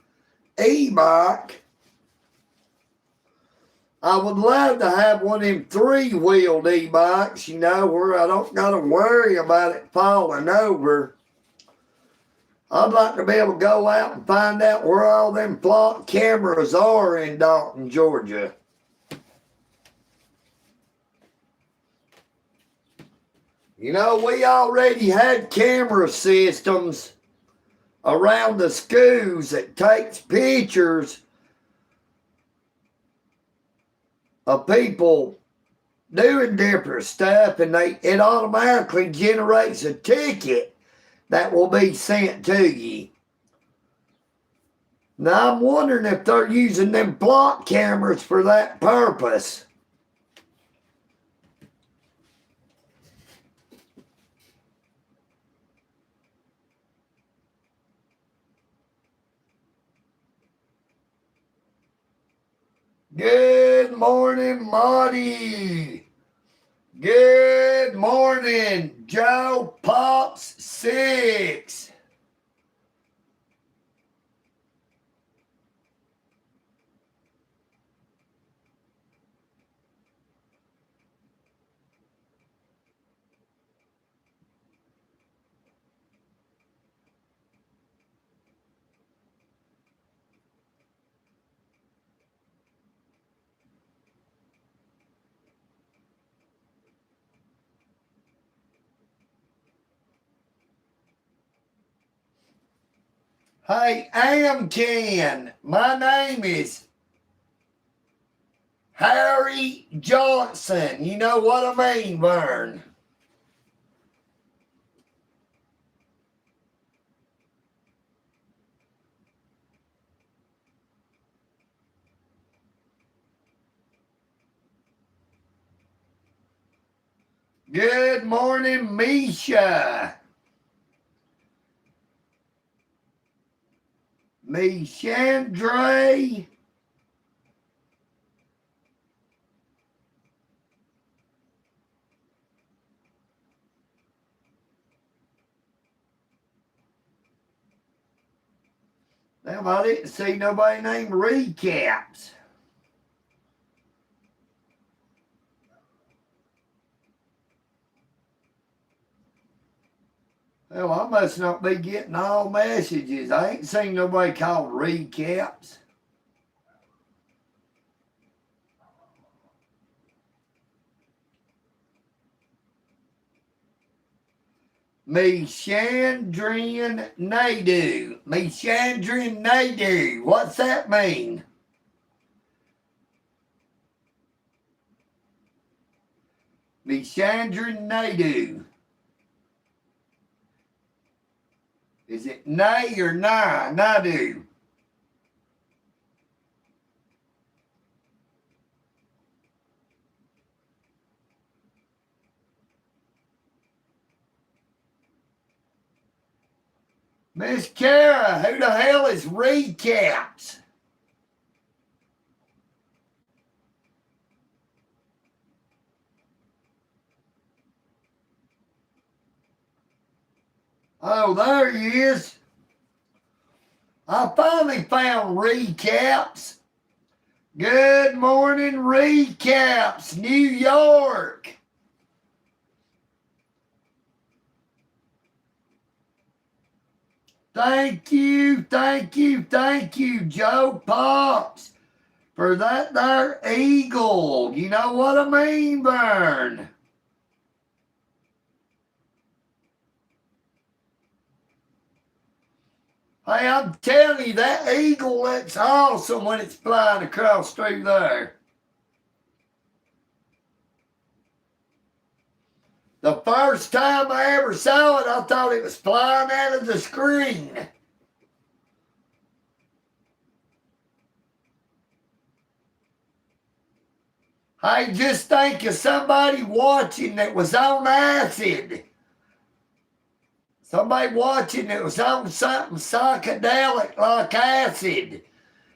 e-bike. I would love to have one of them three-wheeled e-bikes, where I don't got to worry about it falling over. I'd like to be able to go out and find out where all them block cameras are in Dalton, Georgia. We already had camera systems around the schools that takes pictures of people doing different stuff, and it automatically generates a ticket that will be sent to you. Now I'm wondering if they're using them block cameras for that purpose. Good morning, Marty. Good morning, Joe Pops 6. Hey, Amcan, my name is Harry Johnson. You know what I mean, Vern? Good morning, Misha. Mishandre. Damn, I didn't see nobody named Recaps. Well, I must not be getting all messages. I ain't seen nobody called Recaps. Mishandrin Nadu. Mishandrin Nadu. What's that mean? Mishandrin Nadu. Is it nay or nah? Nadu. Miss Kara, who the hell is Recaps? Oh, there he is. I finally found Recaps. Good morning, Recaps, New York. Thank you, Joe Pops, for that there eagle. You know what I mean, Vern? Hey, I'm telling you, that eagle looks awesome when it's flying across through there. The first time I ever saw it, I thought it was flying out of the screen. Hey, just think of somebody watching that was on acid. Somebody watching that was on something psychedelic like acid.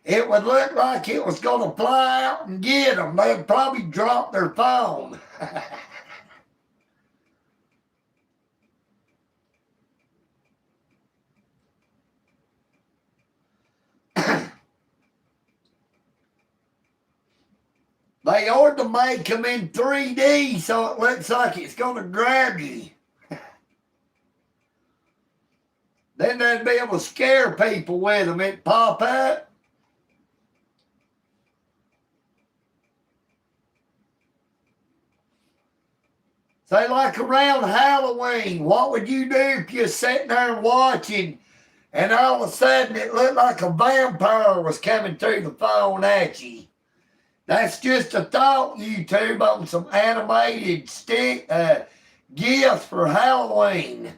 It would look like it was going to fly out and get them. They'd probably drop their phone. They ought to make them in 3D so it looks like it's going to grab you. Then they'd be able to scare people with them. It'd pop up. Say, like around Halloween, what would you do if you're sitting there watching and all of a sudden it looked like a vampire was coming through the phone at you? That's just a thought, YouTube, on some animated gifts for Halloween.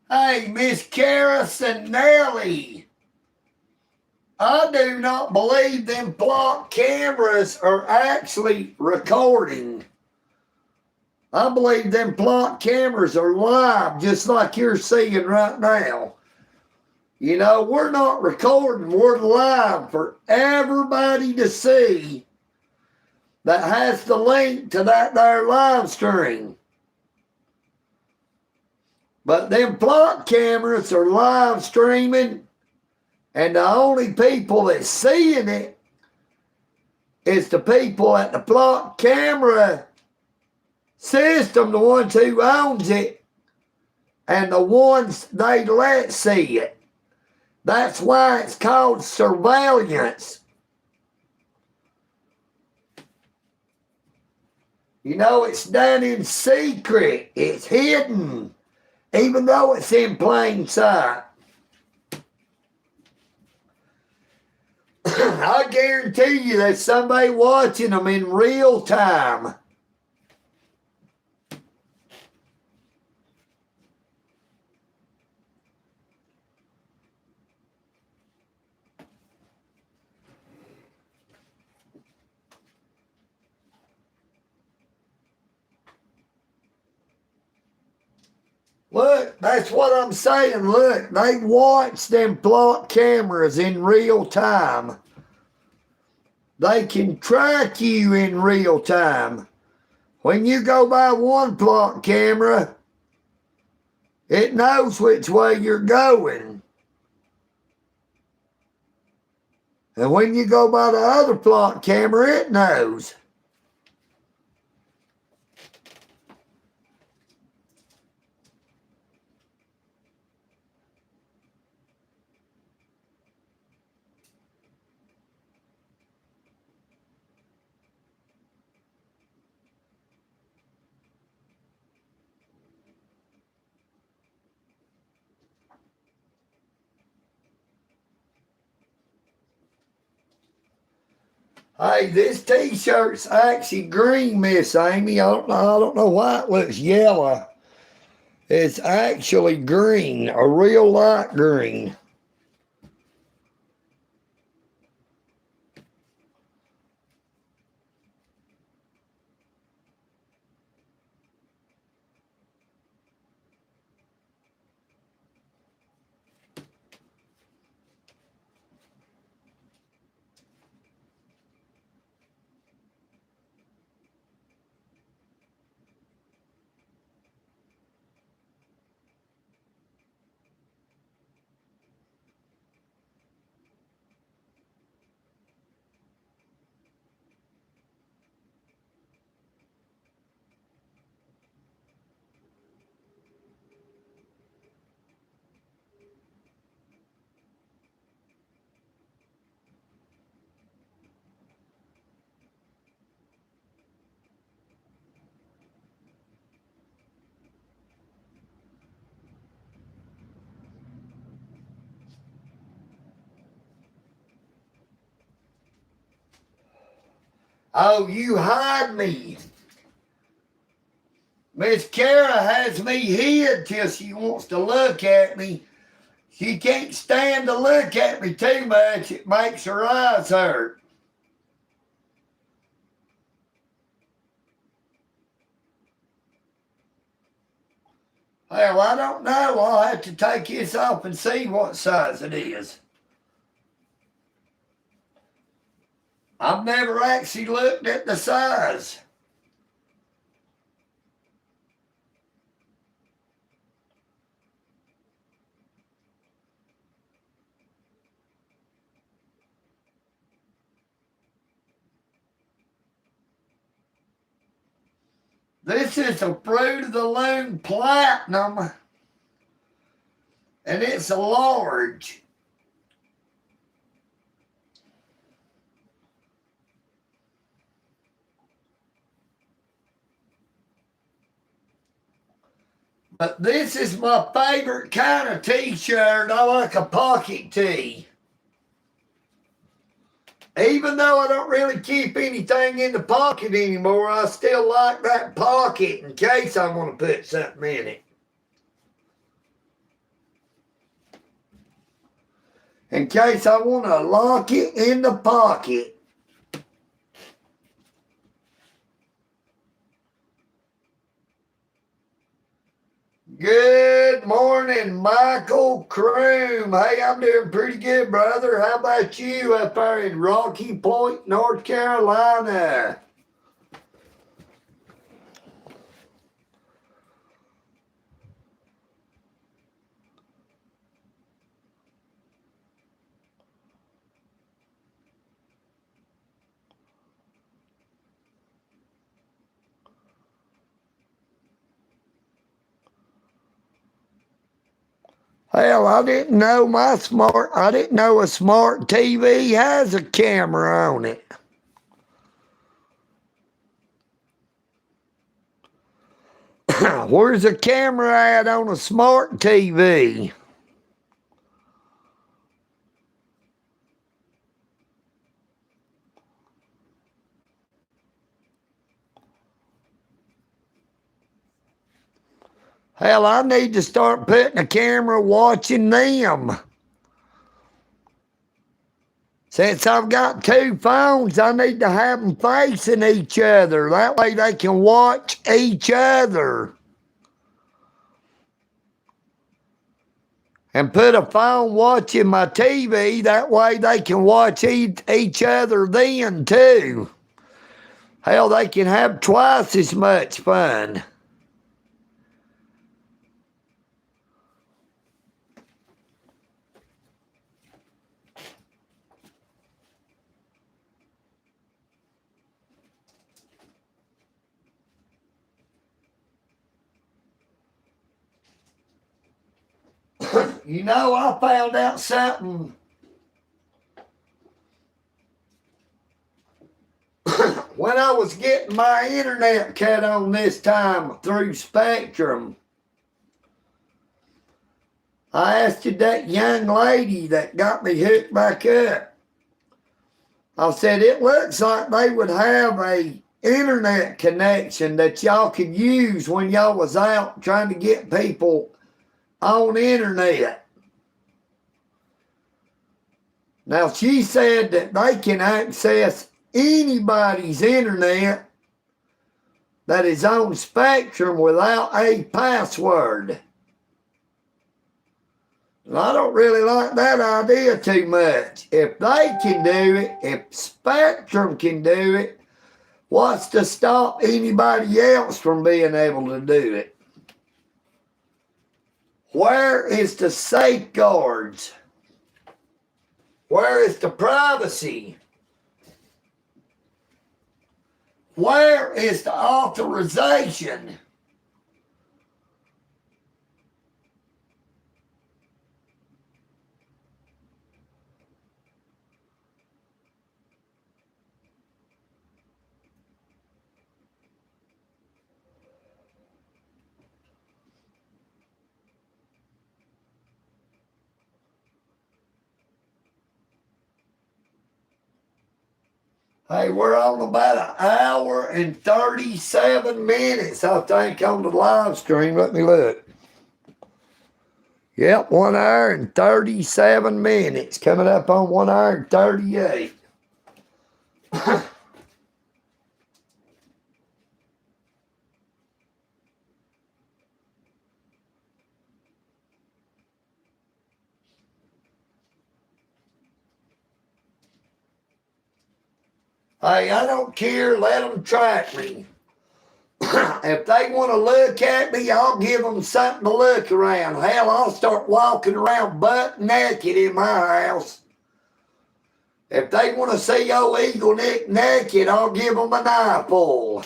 Hey, Miss Carasinelli, I do not believe them block cameras are actually recording. I believe them block cameras are live, just like you're seeing right now. You know, we're not recording, we're live for everybody to see that has the link to that there live stream. But them block cameras are live streaming, and the only people that's seeing it It's the people at the block camera system, the ones who owns it, and the ones they let see it. That's why it's called surveillance. You know, it's done in secret. It's hidden, even though it's in plain sight. I guarantee you there's somebody watching them in real time. Look, that's what I'm saying. Look, they watch them plot cameras in real time. They can track you in real time. When you go by one plot camera, it knows which way you're going. And when you go by the other plot camera, it knows. Hey, this t-shirt's actually green, Miss Amy. I don't know why it looks yellow. It's actually green, a real light green. Oh, you hide me. Miss Kara has me hid till she wants to look at me. She can't stand to look at me too much. It makes her eyes hurt. Well, I don't know. I'll have to take this off and see what size it is. I've never actually looked at the size. This is a Fruit of the Loom Platinum, and it's a large. But this is my favorite kind of t-shirt. I like a pocket tee. Even though I don't really keep anything in the pocket anymore, I still like that pocket in case I want to put something in it. In case I want to lock it in the pocket. Good morning, Michael Kroom. Hey, I'm doing pretty good, brother. How about you up there in Rocky Point, North Carolina? Hell, I didn't know a smart TV has a camera on it. Where's the camera at on a smart TV? Hell, I need to start putting a camera watching them. Since I've got two phones, I need to have them facing each other. That way they can watch each other. And put a phone watching my TV. That way they can watch each other then too. Hell, they can have twice as much fun. You know, I found out something. When I was getting my internet cut on this time through Spectrum, I asked that young lady that got me hooked back up. I said, it looks like they would have a internet connection that y'all could use when y'all was out trying to get people on internet. Now, she said that they can access anybody's internet that is on Spectrum without a password. And I don't really like that idea too much. If they can do it, if Spectrum can do it, what's to stop anybody else from being able to do it? Where is the safeguards? Where is the privacy? Where is the authorization? Hey, we're on about 1 hour and 37 minutes, I think, on the live stream. Let me look. Yep, 1 hour and 37 minutes. Coming up on 1 hour and 38. Hey, I don't care. Let them track me. If they want to look at me, I'll give them something to look around. Hell, I'll start walking around butt naked in my house. If they want to see old EagleNick naked, I'll give them an eyeful.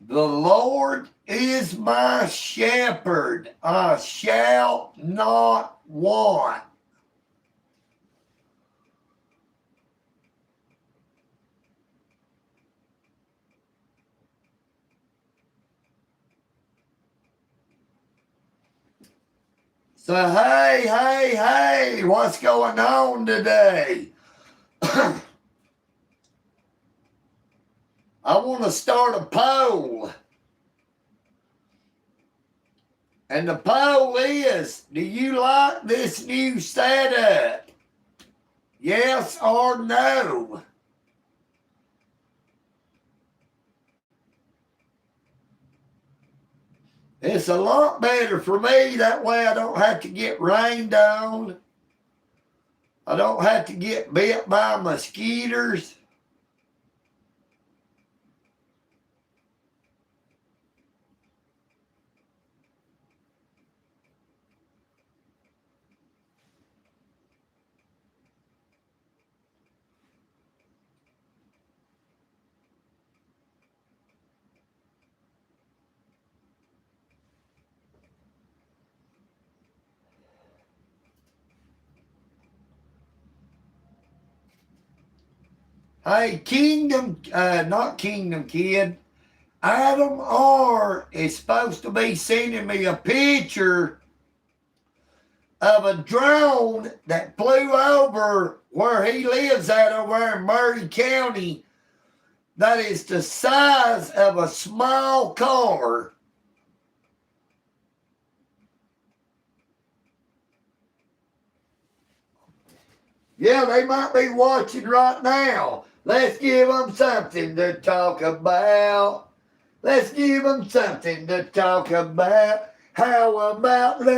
The Lord is my shepherd. I shall not want. So, hey, what's going on today? I want to start a poll. And the poll is, do you like this new setup? Yes or no? It's a lot better for me. That way I don't have to get rained on. I don't have to get bit by mosquitoes. Hey, not Kingdom Kid. Adam R is supposed to be sending me a picture of a drone that flew over where he lives at over in Murray County that is the size of a small car. Yeah, they might be watching right now. Let's give them something to talk about. Let's give them something to talk about. How about love?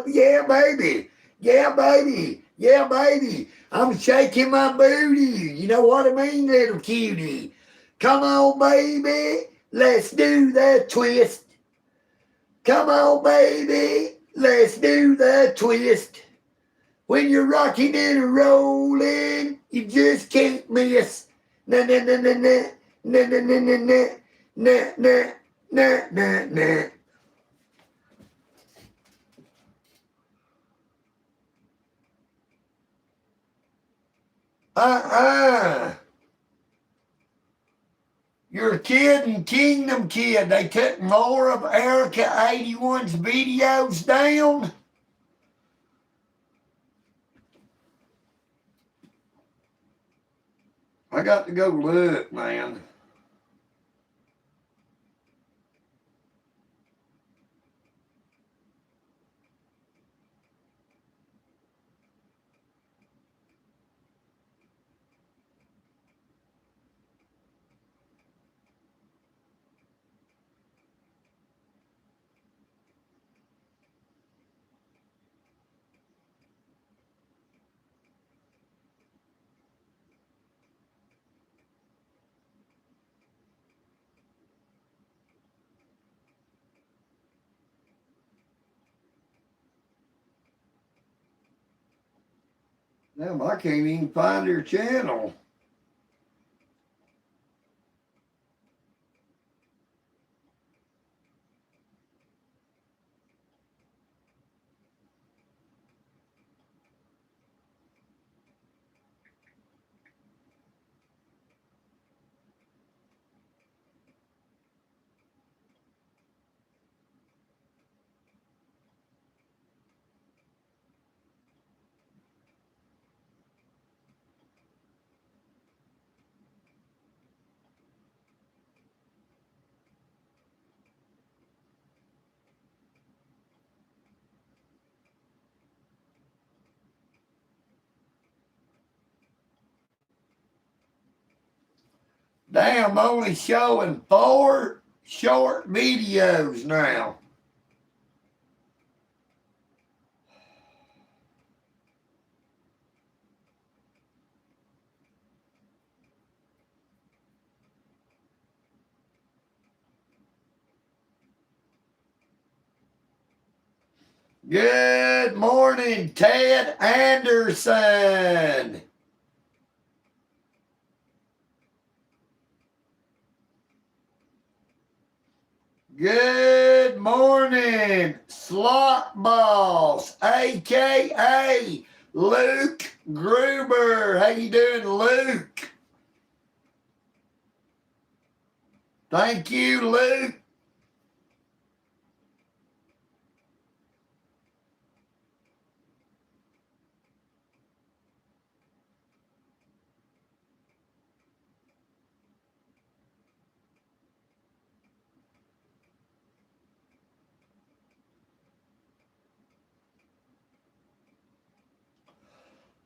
Yeah, baby. Yeah, baby. Yeah, baby. I'm shaking my booty. You know what I mean, little cutie? Come on, baby. Let's do the twist. Come on, baby. Let's do the twist. When you're rocking and rolling, you just can't miss. Na na na na na na na na na na na na na na. You're kidding, Kingdom Kid. They took more of Erica 81's videos down. I got to go look, man. Damn, I can't even find her channel. Damn, only showing 4 short videos now. Good morning, Ted Anderson. Good morning, Slot Boss, a.k.a. Luke Gruber. How you doing, Luke? Thank you, Luke.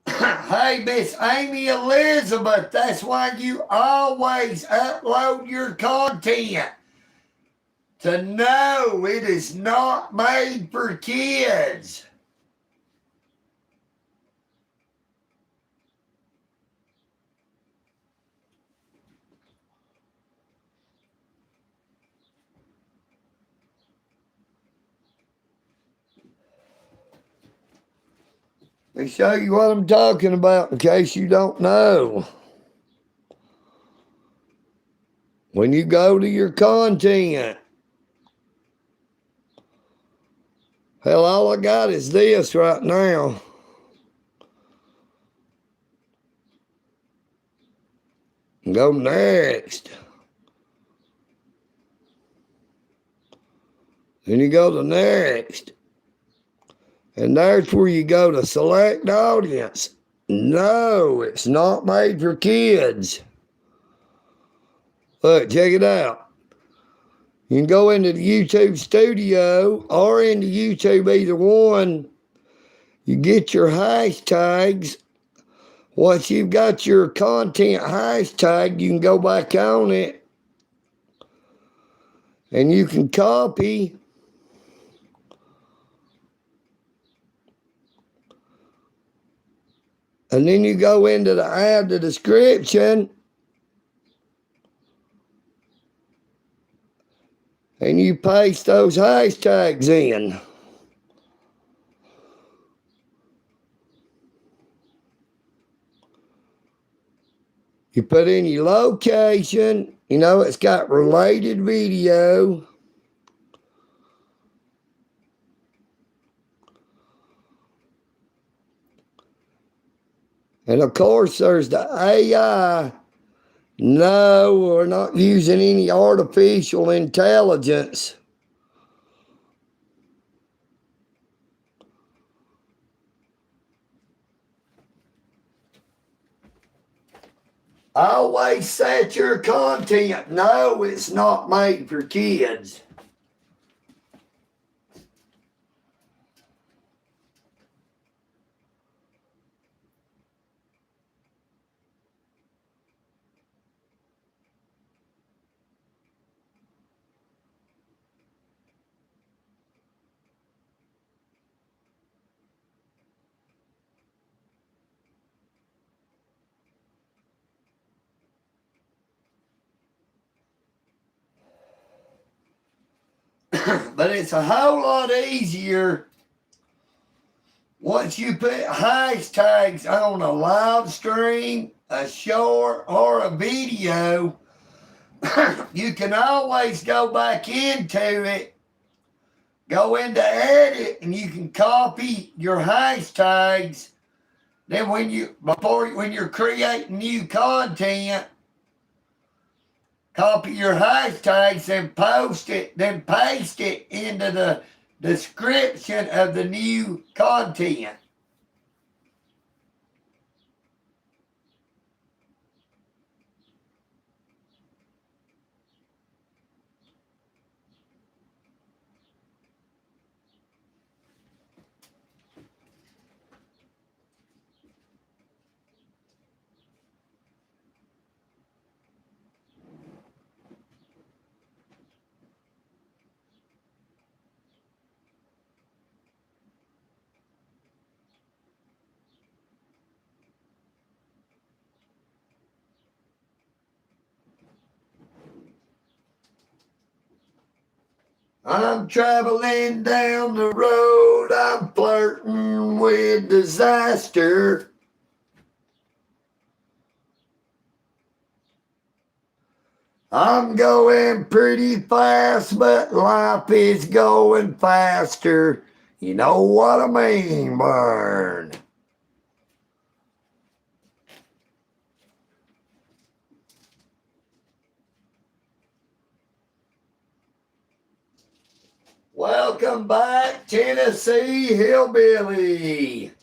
Hey, Miss Amy Elizabeth, that's why you always upload your content. to know it is not made for kids. Let me show you what I'm talking about in case you don't know. When you go to your content, hell, all I got is this right now. Go next. Then you go to next. And there's where you go to select audience. No, it's not made for kids. Look, check it out. You can go into the YouTube studio or into YouTube, either one. You get your hashtags. Once you've got your content hashtag, you can go back on it and you can copy. And then you go into the add the description and you paste those hashtags in. You put in your location. You know, it's got related video. And of course, there's the AI. No, we're not using any artificial intelligence. Always set your content. No, it's not made for kids. But it's a whole lot easier once you put hashtags on a live stream, a short, or a video. You can always go back into it, go into edit, and you can copy your hashtags. Then when you're creating new content, copy your hashtags and post it, then paste it into the description of the new content. I'm traveling down the road, I'm flirting with disaster. I'm going pretty fast, but life is going faster. You know what I mean, Burn? Welcome back, Tennessee Hillbilly.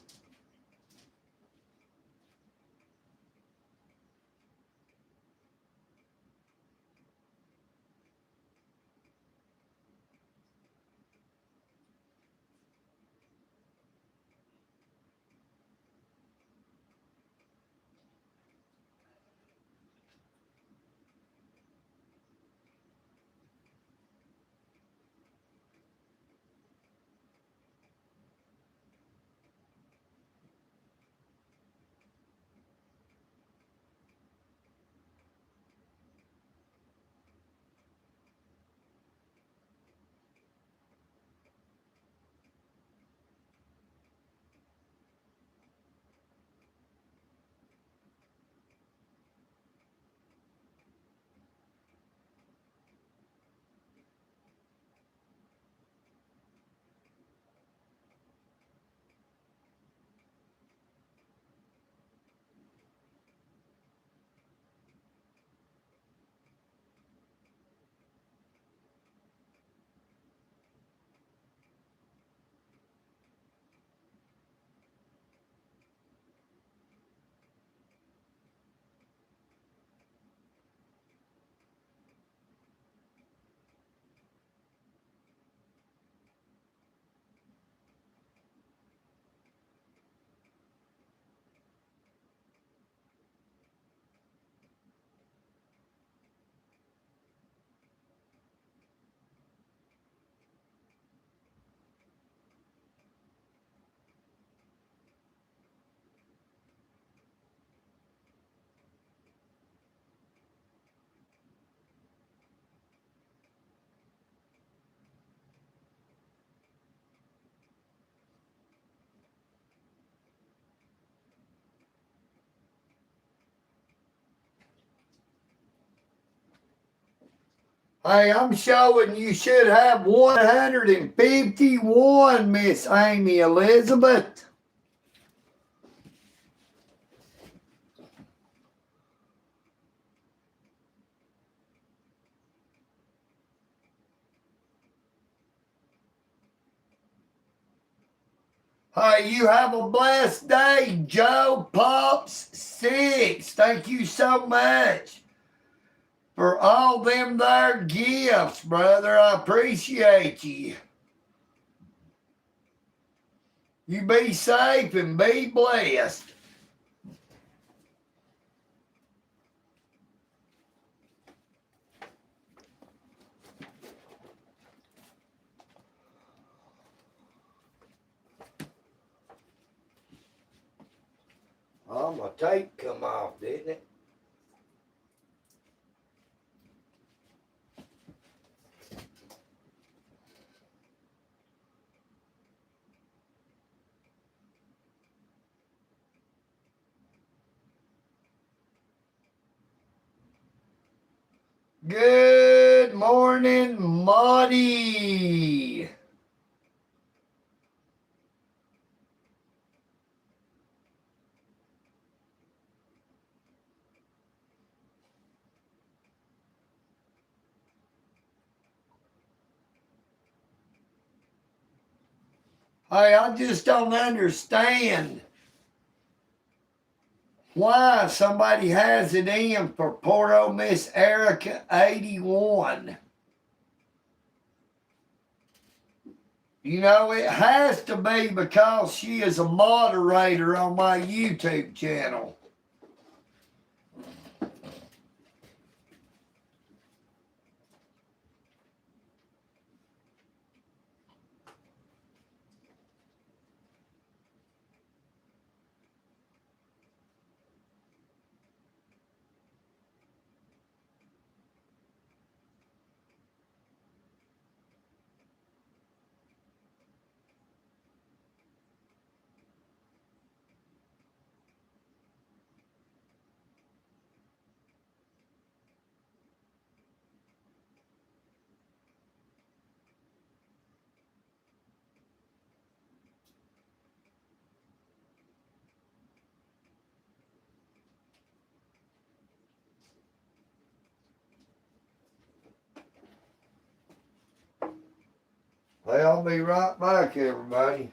Hey, I'm showing you should have 151, Miss Amy Elizabeth. Hey, you have a blessed day, Joe Pops 6. Thank you so much for all them there gifts, brother. I appreciate you. You be safe and be blessed. Oh, my tape come off, didn't it? Good morning, Marty. Hey, I just don't understand why somebody has it in for poor old Miss Erica 81. You know, it has to be because she is a moderator on my YouTube channel. Hey, I'll be right back, everybody.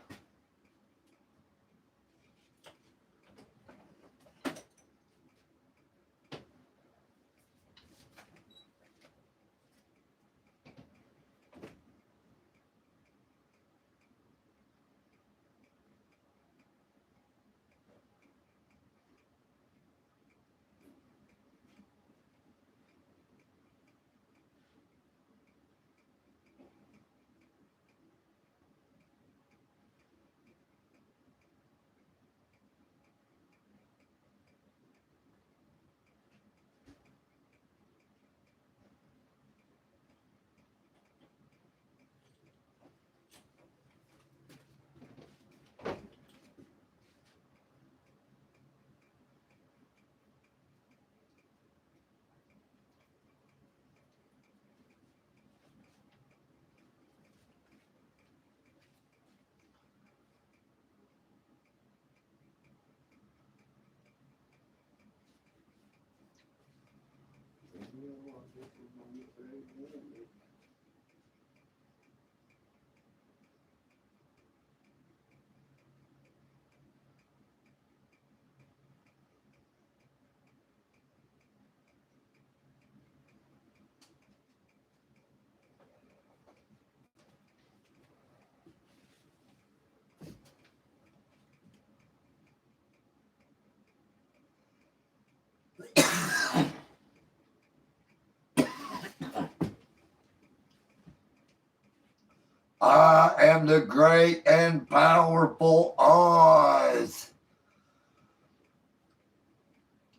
I am the great and powerful Oz.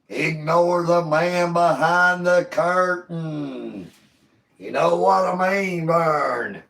Ignore the man behind the curtain. You know what I mean, Vern?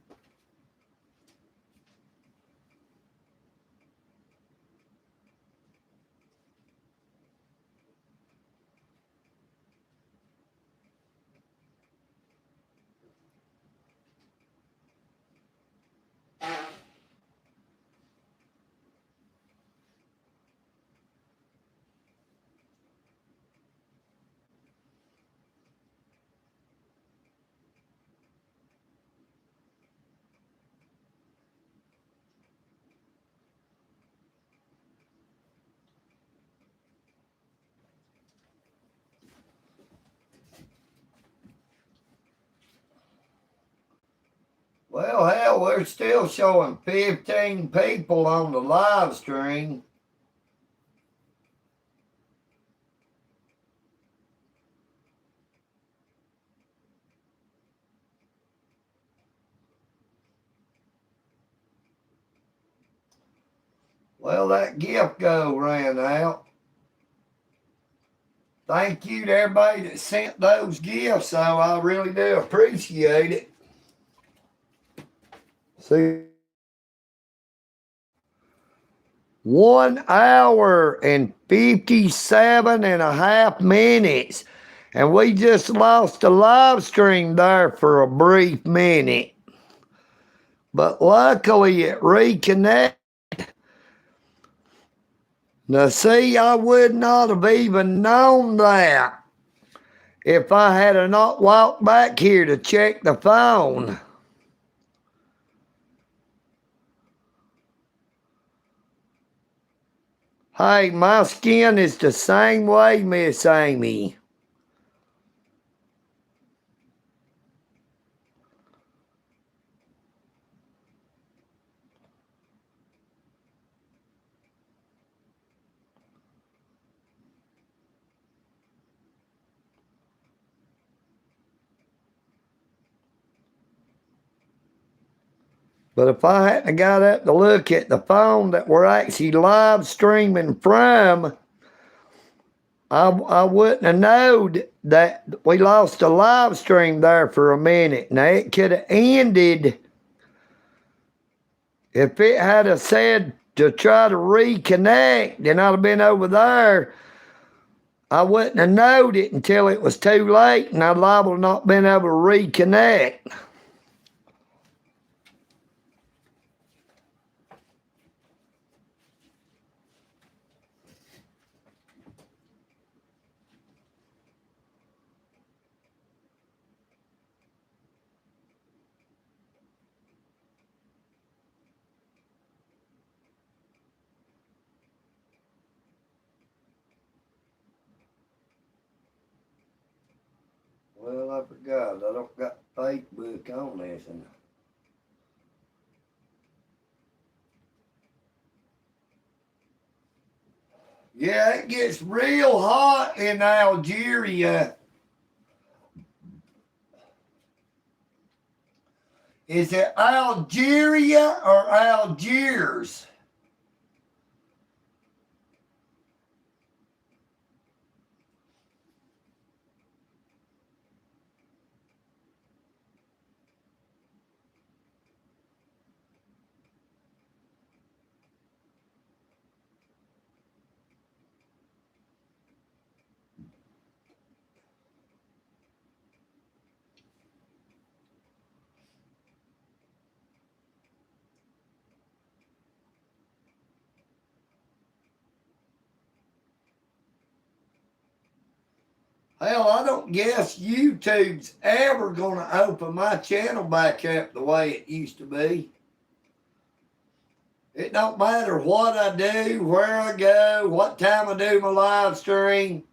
Well, hell, we're still showing 15 people on the live stream. Well, that gift go ran out. Thank you to everybody that sent those gifts, though. I really do appreciate it. See, 1 hour and 57.5 minutes. And we just lost the live stream there for a brief minute. But luckily it reconnected. Now see, I would not have even known that if I had not walked back here to check the phone. Hey, my skin is the same way, Miss Amy. But if I hadn't got up to look at the phone that we're actually live streaming from, I wouldn't have known that we lost a live stream there for a minute. Now, it could have ended if it had have said to try to reconnect, and I'd have been over there. I wouldn't have known it until it was too late, and I'd liable to not been able to reconnect. Well, I forgot. I don't got Facebook on this. And yeah, it gets real hot in Algeria. Is it Algeria or Algiers? Hell, I don't guess YouTube's ever going to open my channel back up the way it used to be. It don't matter what I do, where I go, what time I do my live stream.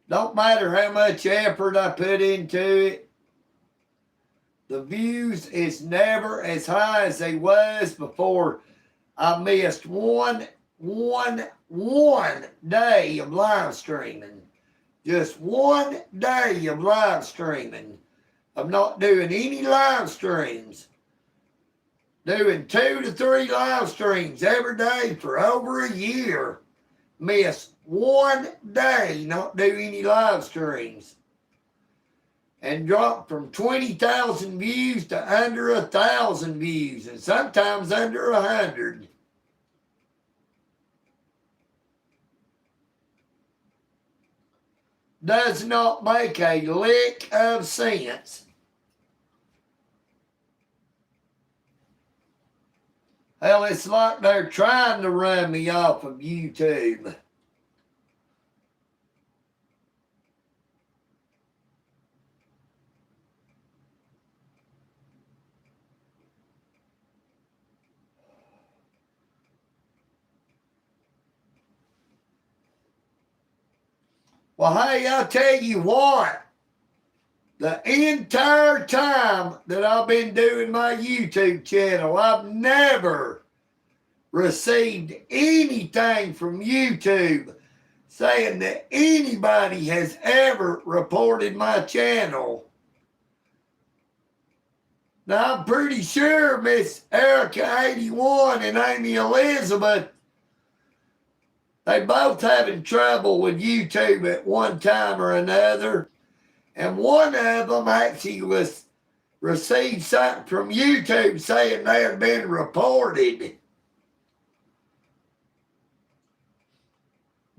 Don't matter how much effort I put into it. The views is never as high as they was before I missed one day of live streaming. Just 1 day of live streaming. I'm not doing any live streams. Doing 2 to 3 live streams every day for over a year. Miss 1 day, not do any live streams. And drop from 20,000 views to under 1,000 views, and sometimes under 100. Does not make a lick of sense. Hell, it's like they're trying to run me off of YouTube. Well, hey, I'll tell you what. The entire time that I've been doing my YouTube channel, I've never received anything from YouTube saying that anybody has ever reported my channel. Now, I'm pretty sure Miss Erica81 and Amy Elizabeth, they both having trouble with YouTube at one time or another. And one of them actually received something from YouTube saying they had been reported.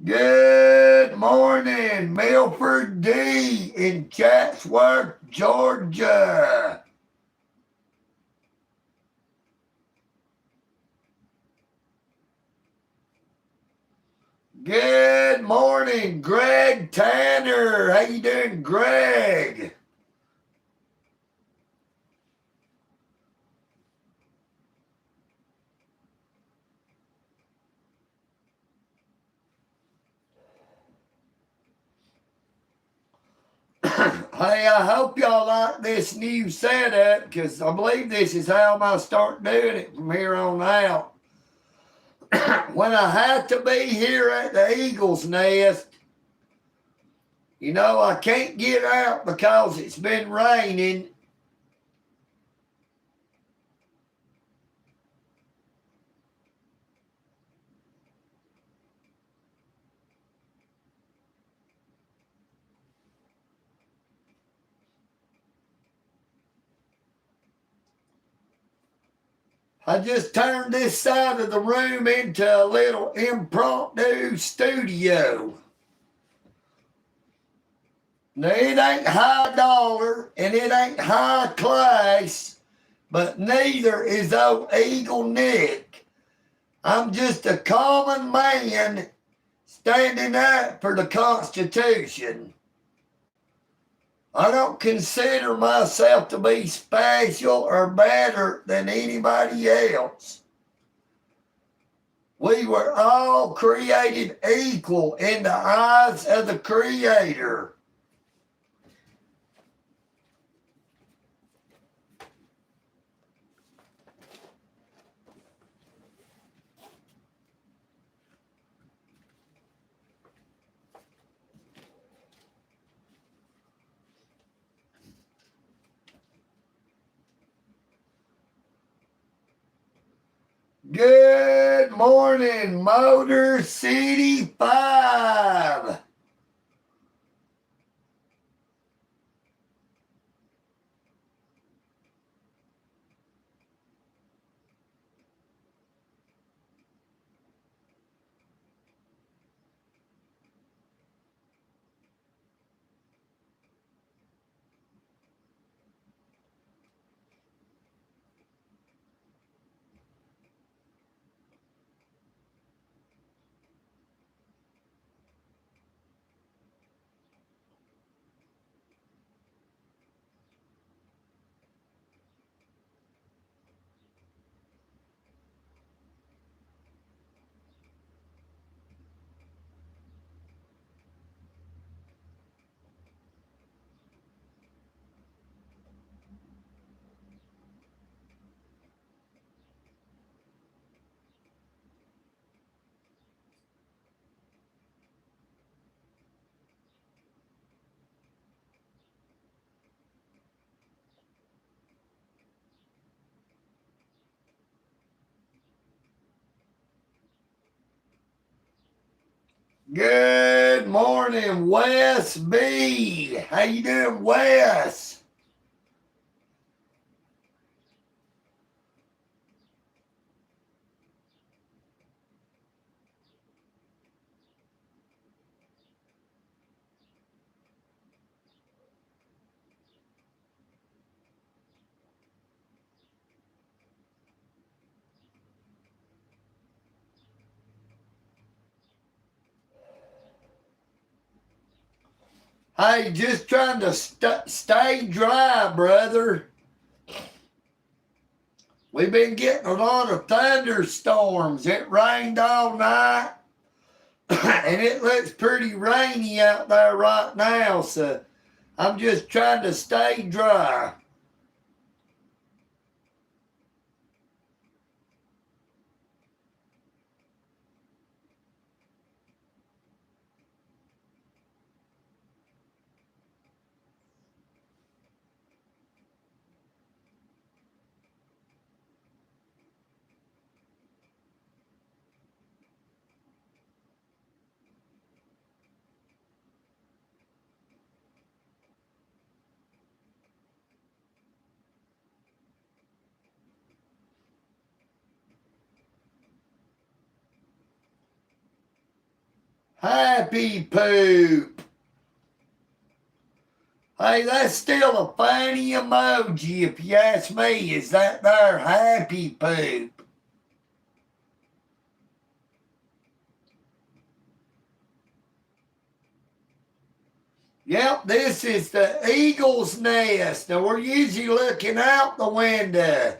Good morning, Milford D. in Chatsworth, Georgia. Good morning, Greg Tanner. How you doing, Greg? Hey, I hope y'all like this new setup because I believe this is how I'm going to start doing it from here on out. When I have to be here at the Eagle's Nest, you know, I can't get out because it's been raining. I just turned this side of the room into a little impromptu studio. Now, it ain't high dollar and it ain't high class, but neither is old EagleNick. I'm just a common man standing up for the Constitution. I don't consider myself to be special or better than anybody else. We were all created equal in the eyes of the Creator. Good morning, Motor City 5. Good morning, Wes B. How you doing, Wes? Hey, just trying to stay dry, brother. We've been getting a lot of thunderstorms. It rained all night, and it looks pretty rainy out there right now. So I'm just trying to stay dry. Happy poop. Hey, that's still a funny emoji if you ask me. Is that there happy poop? Yep, this is the eagle's nest. Now, we're usually looking out the window.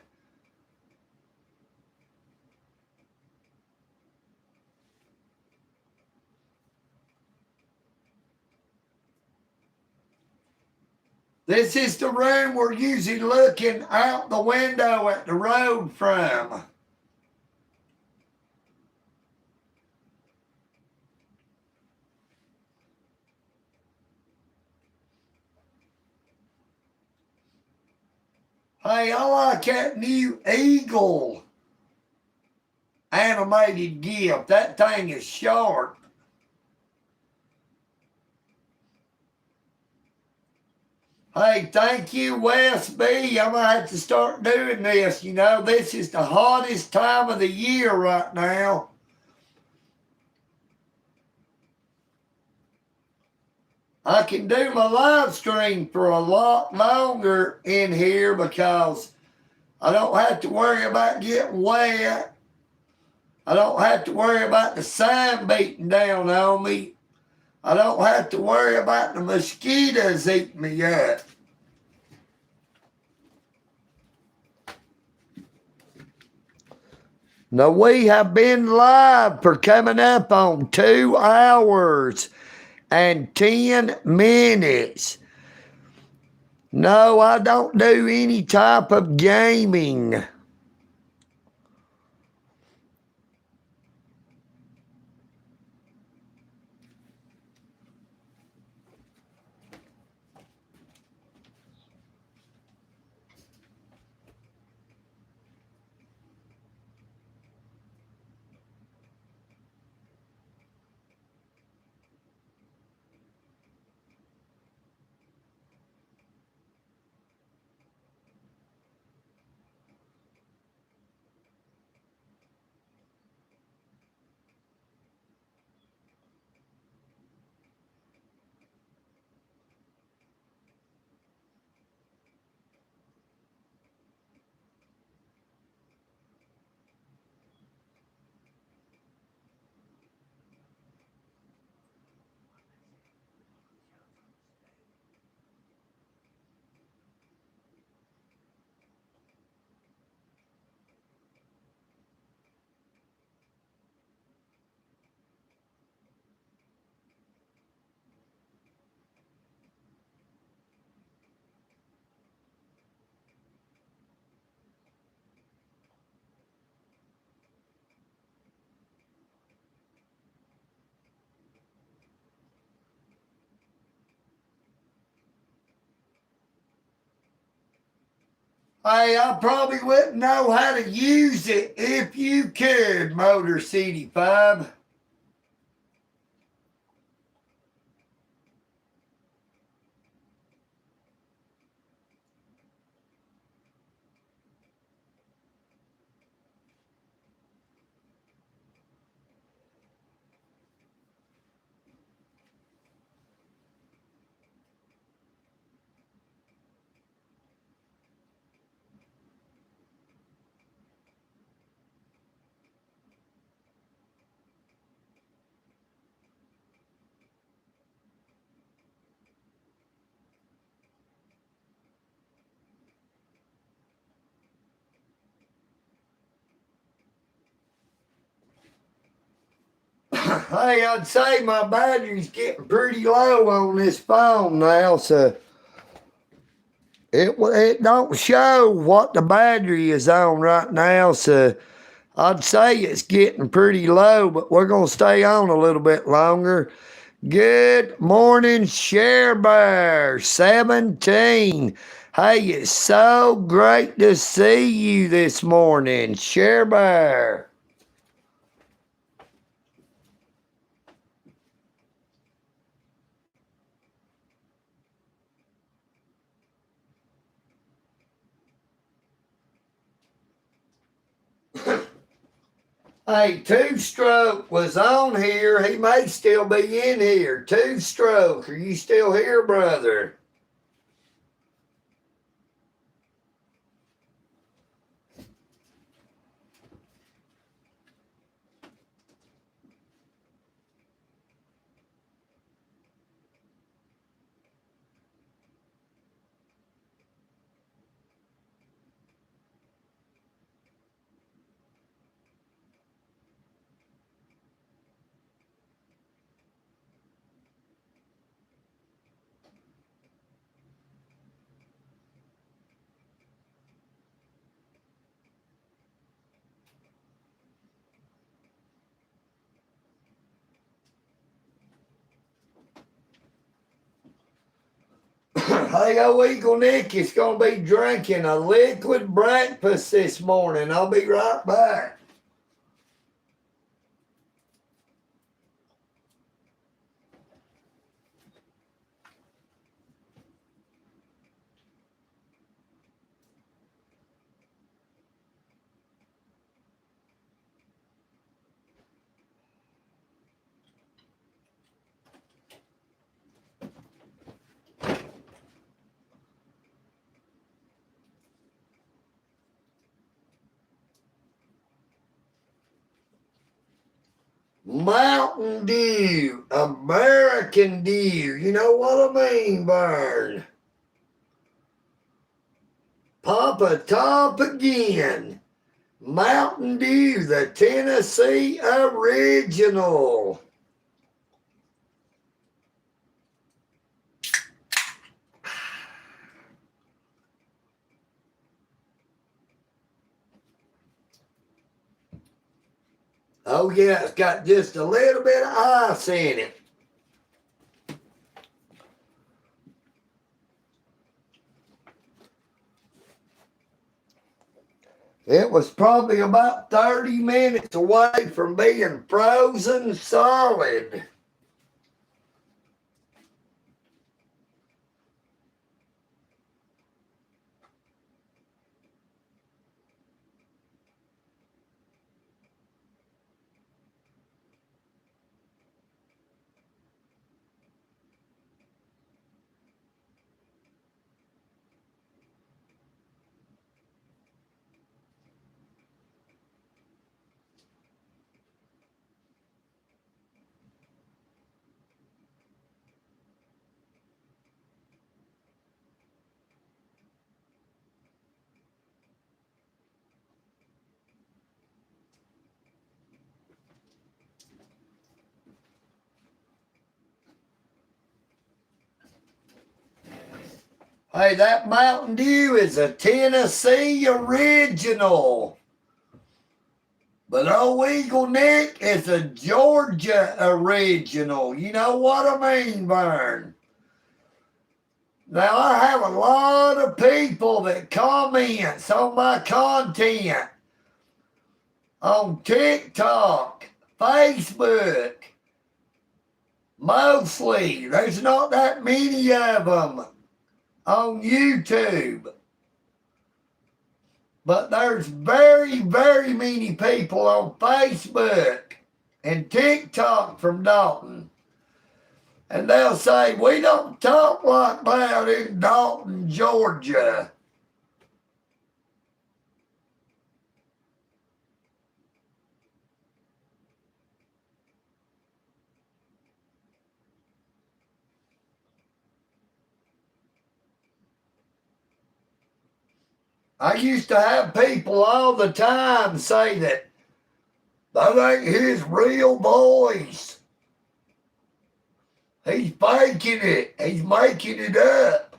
This is the room we're usually looking out the window at the road from. Hey, I like that new eagle animated GIF. That thing is sharp. Hey, thank you, Wes B. I'm going to have to start doing this. You know, this is the hottest time of the year right now. I can do my live stream for a lot longer in here because I don't have to worry about getting wet. I don't have to worry about the sun beating down on me. I don't have to worry about the mosquitoes eating me up. Now, we have been live for coming up on 2 hours and 10 minutes. No, I don't do any type of gaming. Hey, I probably wouldn't know how to use it if you could, Motor City 5. Hey, I'd say my battery's getting pretty low on this phone now, so It don't show what the battery is on right now, so I'd say it's getting pretty low, but we're going to stay on a little bit longer. Good morning, Share Bear 17. Hey, it's so great to see you this morning, Share Bear. Hey, Two Stroke was on here. He may still be in here. Two Stroke, are you still here, brother? Hey, EagleNick is going to be drinking a liquid breakfast this morning. I'll be right back. Mountain Dew, American Dew. You know what I mean, Vern? Papa Top again. Mountain Dew, the Tennessee original. Oh, yeah, it's got just a little bit of ice in it. It was probably about 30 minutes away from being frozen solid. Hey, that Mountain Dew is a Tennessee original. But old EagleNick is a Georgia original. You know what I mean, Vern? Now, I have a lot of people that comments on my content on TikTok, Facebook, mostly. There's not that many of them on YouTube. But there's very, very many people on Facebook and TikTok from Dalton. And they'll say, we don't talk like that in Dalton, Georgia. I used to have people all the time say that ain't his real voice. He's faking it. He's making it up.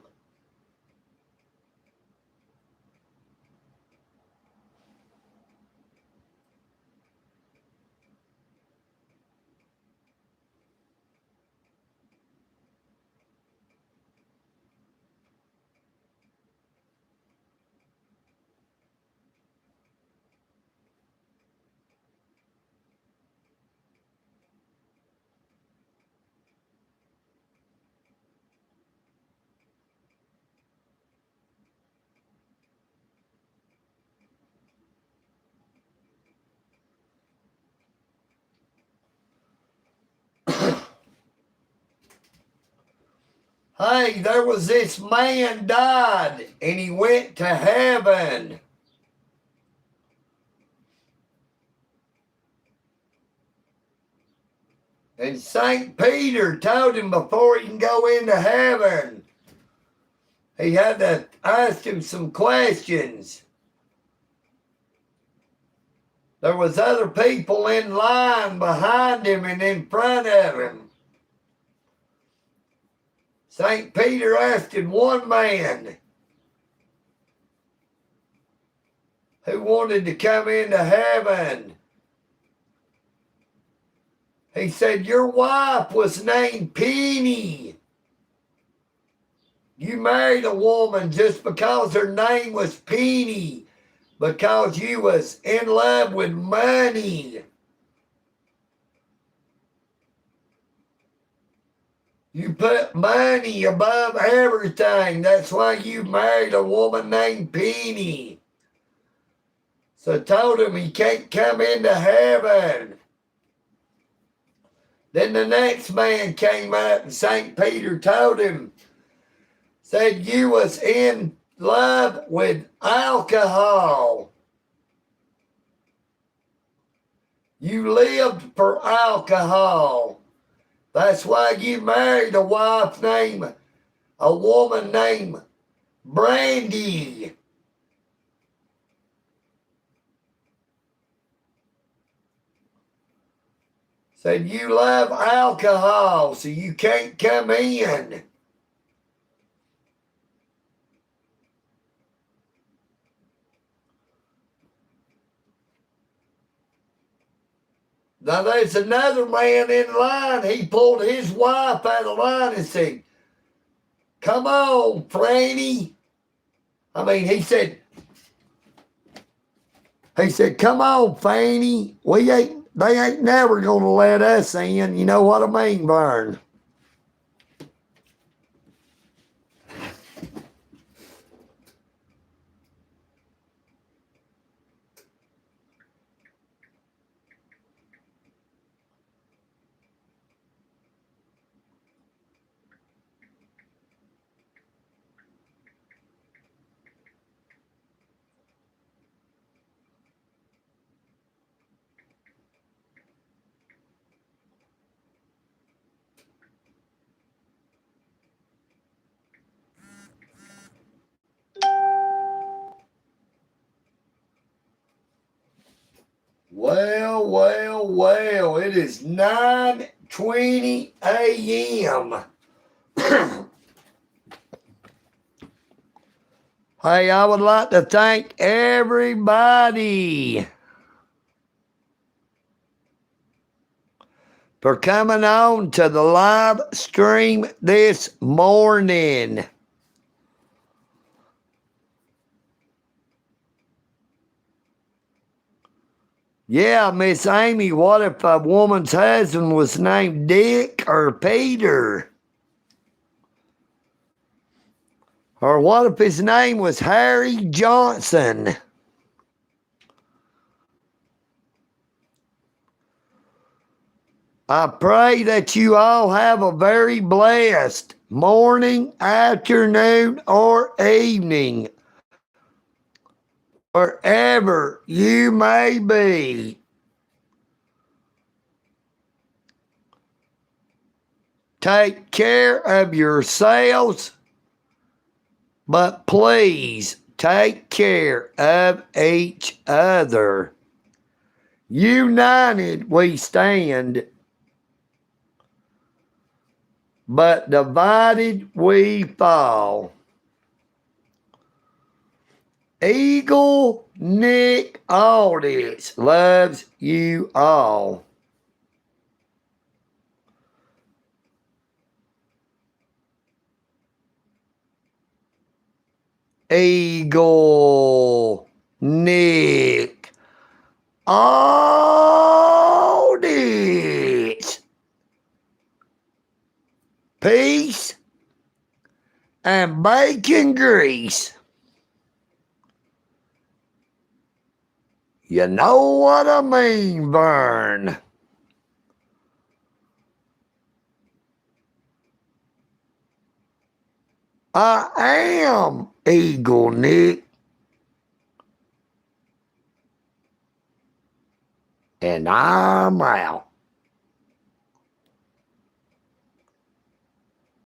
Hey, there was this man died and he went to heaven. And St. Peter told him before he can go into heaven, he had to ask him some questions. There was other people in line behind him and in front of him. St. Peter asked one man who wanted to come into heaven. He said, your wife was named Penny. You married a woman just because her name was Penny, because you was in love with money. You put money above everything. That's why you married a woman named Penny. So told him he can't come into heaven. Then the next man came up and St. Peter told him, said you was in love with alcohol. You lived for alcohol. That's why you married a woman named Brandy. Said you love alcohol, so you can't come in. Now there's another man in line. He pulled his wife out of line and said, come on, Franny. He said, come on, Fanny. They ain't never gonna let us in. You know what I mean, Vern? Well, it is 9:20 a.m. Hey, I would like to thank everybody for coming on to the live stream this morning. Yeah, Miss Amy, what if a woman's husband was named Dick or Peter? Or what if his name was Harry Johnson? I pray that you all have a very blessed morning, afternoon, or evening, wherever you may be. Take care of yourselves, but please take care of each other. United we stand, but divided we fall. EagleNick Audits loves you all. EagleNick Audits. Peace and bacon grease. You know what I mean, Vern. I am EagleNick. And I'm out.